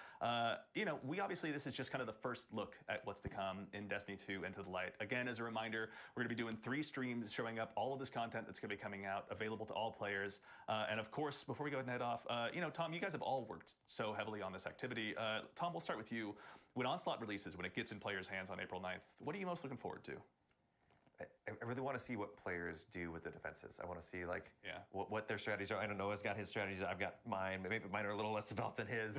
Speaker 3: you know, this is just kind of the first look at what's to come in Destiny 2 Into the Light. Again, as a reminder, we're going to be doing 3 streams showing up all of this content that's going to be coming out, available to all players. And of course, before we go ahead and head off, you know, Tom, you guys have all worked so heavily on this activity. Tom, we'll start with you. When Onslaught releases, when it gets in players' hands on April 9th, what are you most looking forward to?
Speaker 4: I really want to see what players do with the defenses. I want to see like what their strategies are. I know Noah's got his strategies. I've got mine. Maybe mine are a little less developed than his.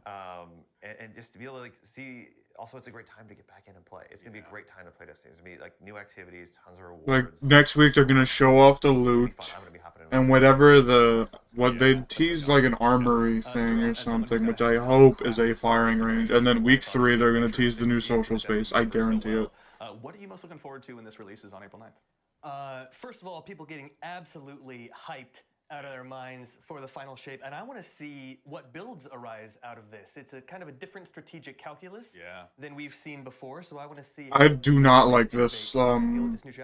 Speaker 4: And just to be able to like see. Also, it's a great time to get back in and play. It's gonna be a great time to play Destiny. It's gonna be like new activities, tons of rewards.
Speaker 2: Like next week, they're gonna show off the loot and whatever they tease like an armory thing or something, which I hope is a firing range. And then week 3, they're gonna tease the new social space. I guarantee it.
Speaker 3: What are you most looking forward to when this releases on April 9th?
Speaker 5: First of all, people getting absolutely hyped out of their minds for the final shape, and I want to see what builds arise out of this. It's a kind of a different strategic calculus than we've seen before, so I want to see.
Speaker 2: I do not like this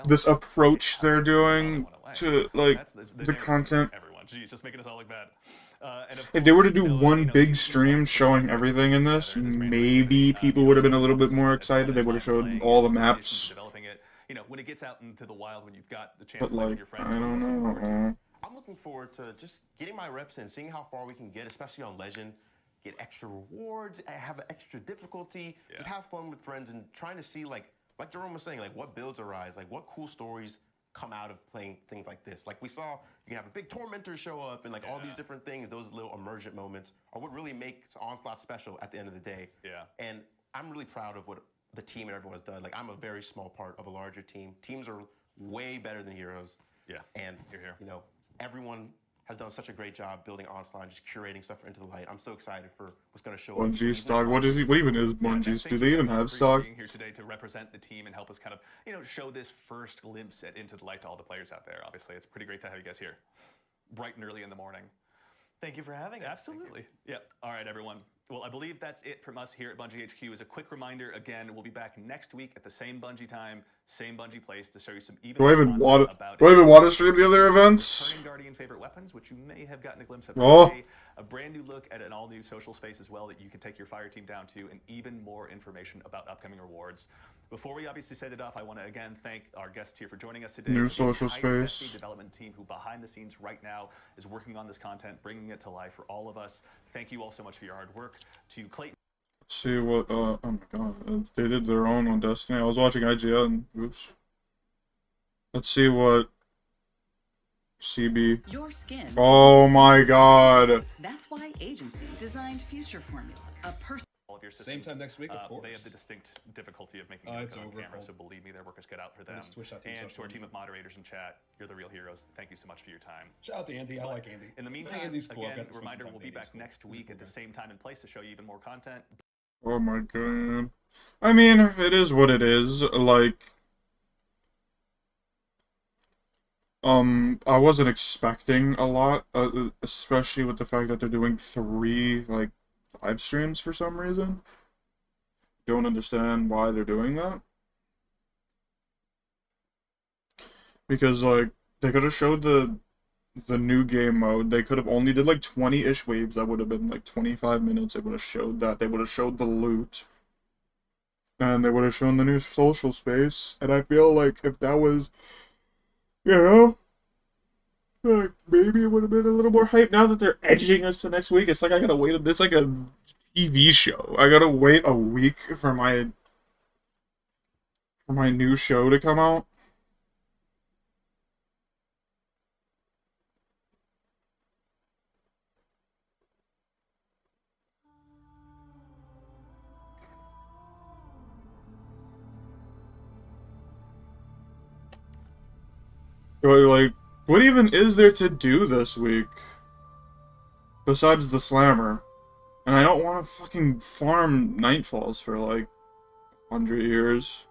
Speaker 2: this approach they're doing to like the content.
Speaker 3: Everyone, geez, just making us all look bad.
Speaker 2: If they were to do one big stream showing everything in this, maybe people would have been a little bit more excited. They would have showed all the maps.
Speaker 3: You know, when it gets out into the wild, when you've got the chance
Speaker 2: But
Speaker 3: to play with
Speaker 2: like,
Speaker 3: your friends.
Speaker 2: I don't know.
Speaker 6: I'm looking forward to just getting my reps in, seeing how far we can get, especially on Legend. Get extra rewards, have an extra difficulty, just have fun with friends, and trying to see like Jerome was saying, like what builds arise, like what cool stories come out of playing things like this. Like we saw, you can have a big tormentor show up and like all these different things. Those little emergent moments are what really makes Onslaught special at the end of the day. Yeah. And I'm really proud of what the team and everyone has done. Like I'm a very small part of a larger team. Teams are way better than heroes. Yeah. And you're here. You know, everyone has done such a great job building Onslaught and just curating stuff for Into the Light. I'm so excited for what's going to show up.
Speaker 2: Bungie stock. What even is Bungie's? Do they even have stock?
Speaker 3: Being here today to represent the team and help us kind of, you know, show this first glimpse at Into the Light to all the players out there. Obviously, it's pretty great to have you guys here, bright and early in the morning.
Speaker 5: Thank you for having us.
Speaker 3: Absolutely. Yeah. All right, everyone. Well, I believe that's it from us here at Bungie HQ. As a quick reminder, again, we'll be back next week at the same Bungie time, same Bungie place to show you some even.
Speaker 2: Do I even want to stream the other events?
Speaker 3: Returning Guardian favorite weapons, which you may have gotten a glimpse of
Speaker 2: Oh.
Speaker 3: today. A brand new look at an all-new social space as well that you can take your fire team down to, and even more information about upcoming rewards. Before we obviously set it off, I want to again thank our guests here for joining us today.
Speaker 2: New social
Speaker 3: Destiny
Speaker 2: space.
Speaker 3: development team who behind the scenes right now is working on this content, bringing it to life for all of us. Thank you all so much for your hard work. To Clayton.
Speaker 2: Let's see what, oh my god, they did their own on Destiny. I was watching IGN, oops. Let's see what CB.
Speaker 7: Your skin.
Speaker 2: Oh my god.
Speaker 7: That's why Agency designed Future Formula, a person.
Speaker 3: All of your systems,
Speaker 8: Same time next week, of course.
Speaker 3: They have the distinct difficulty of making it
Speaker 8: it's
Speaker 3: on
Speaker 8: over,
Speaker 3: camera,
Speaker 8: Cole.
Speaker 3: so believe me, their work is cut out for them.
Speaker 8: Twitch.tv
Speaker 3: And to our team of moderators in chat, you're the real heroes. Thank you so much for your time.
Speaker 8: Shout out to Andy. I like Andy.
Speaker 3: In the
Speaker 8: I think
Speaker 3: meantime,
Speaker 8: Andy's cool. I've
Speaker 3: again,
Speaker 8: got to spend
Speaker 3: reminder,
Speaker 8: some time
Speaker 3: we'll be
Speaker 8: with
Speaker 3: back
Speaker 8: Andy.
Speaker 3: next week at the same time and place to show you even more content.
Speaker 2: Oh my god. I mean, it is what it is. Like, I wasn't expecting a lot, especially with the fact that they're doing 3, like, live streams for some reason. Don't understand why they're doing that. Because, like, they could have showed the new game mode. They could have only did, like, 20-ish waves. That would have been, like, 25 minutes. They would have showed that. They would have showed the loot. And they would have shown the new social space. And I feel like if that was, you know, like, maybe it would have been a little more hype. Now that they're edging us to next week, it's like I gotta wait. It's like a TV show. I gotta wait a week for my new show to come out. Like, what even is there to do this week? Besides the slammer. And I don't want to fucking farm Nightfalls for, like, 100 years.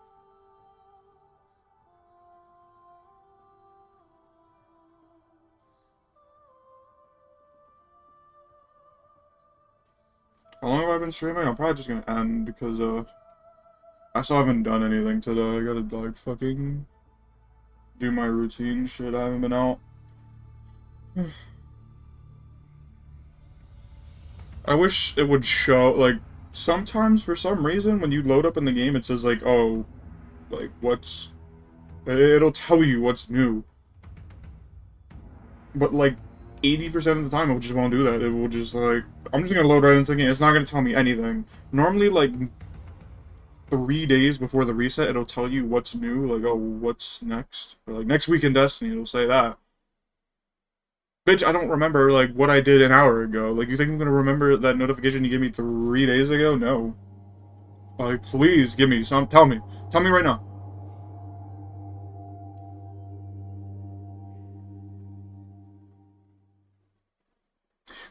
Speaker 2: How long have I been streaming? I'm probably just gonna end because, I still haven't done anything today. I gotta, like, fucking do my routine shit. I haven't been out. I wish it would show, like, sometimes for some reason when you load up in the game it says, like, oh, like, it'll tell you what's new. But, like, 80% of the time it just won't do that. It will just, like, I'm just gonna load right into the game. It's not gonna tell me anything. Normally, like, 3 days before the reset, it'll tell you what's new, like, oh, what's next? Or, like, next week in Destiny, it'll say that. Bitch, I don't remember, like, what I did an hour ago. Like, you think I'm gonna remember that notification you gave me 3 days ago? No. Like, please give me some. Tell me. Tell me right now.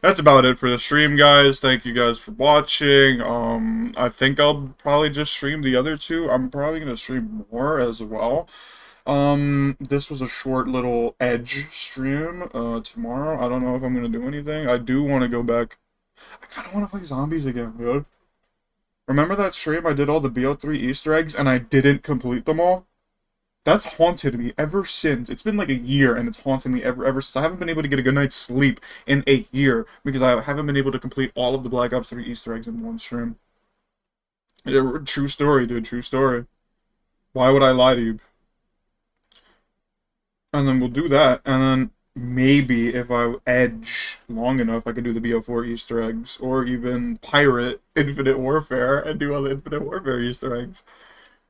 Speaker 2: That's about it for the stream, guys. Thank you guys for watching. I think I'll probably just stream the other 2. I'm probably gonna stream more as well. This was a short little Edge stream, tomorrow. I don't know if I'm gonna do anything. I do want to go back. I kind of want to play zombies again, dude. Remember that stream I did all the BO3 Easter eggs and I didn't complete them all? That's haunted me ever since. It's been like a year and it's haunted me ever since. I haven't been able to get a good night's sleep in a year because I haven't been able to complete all of the Black Ops 3 Easter eggs in one stream. True story, dude. True story. Why would I lie to you? And then we'll do that, and then maybe if I edge long enough, I could do the BO4 Easter eggs, or even pirate Infinite Warfare and do all the Infinite Warfare Easter eggs.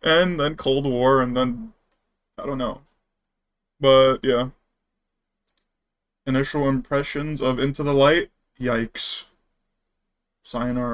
Speaker 2: And then Cold War, and then, I don't know. But, yeah. Initial impressions of Into the Light? Yikes. Sayonara.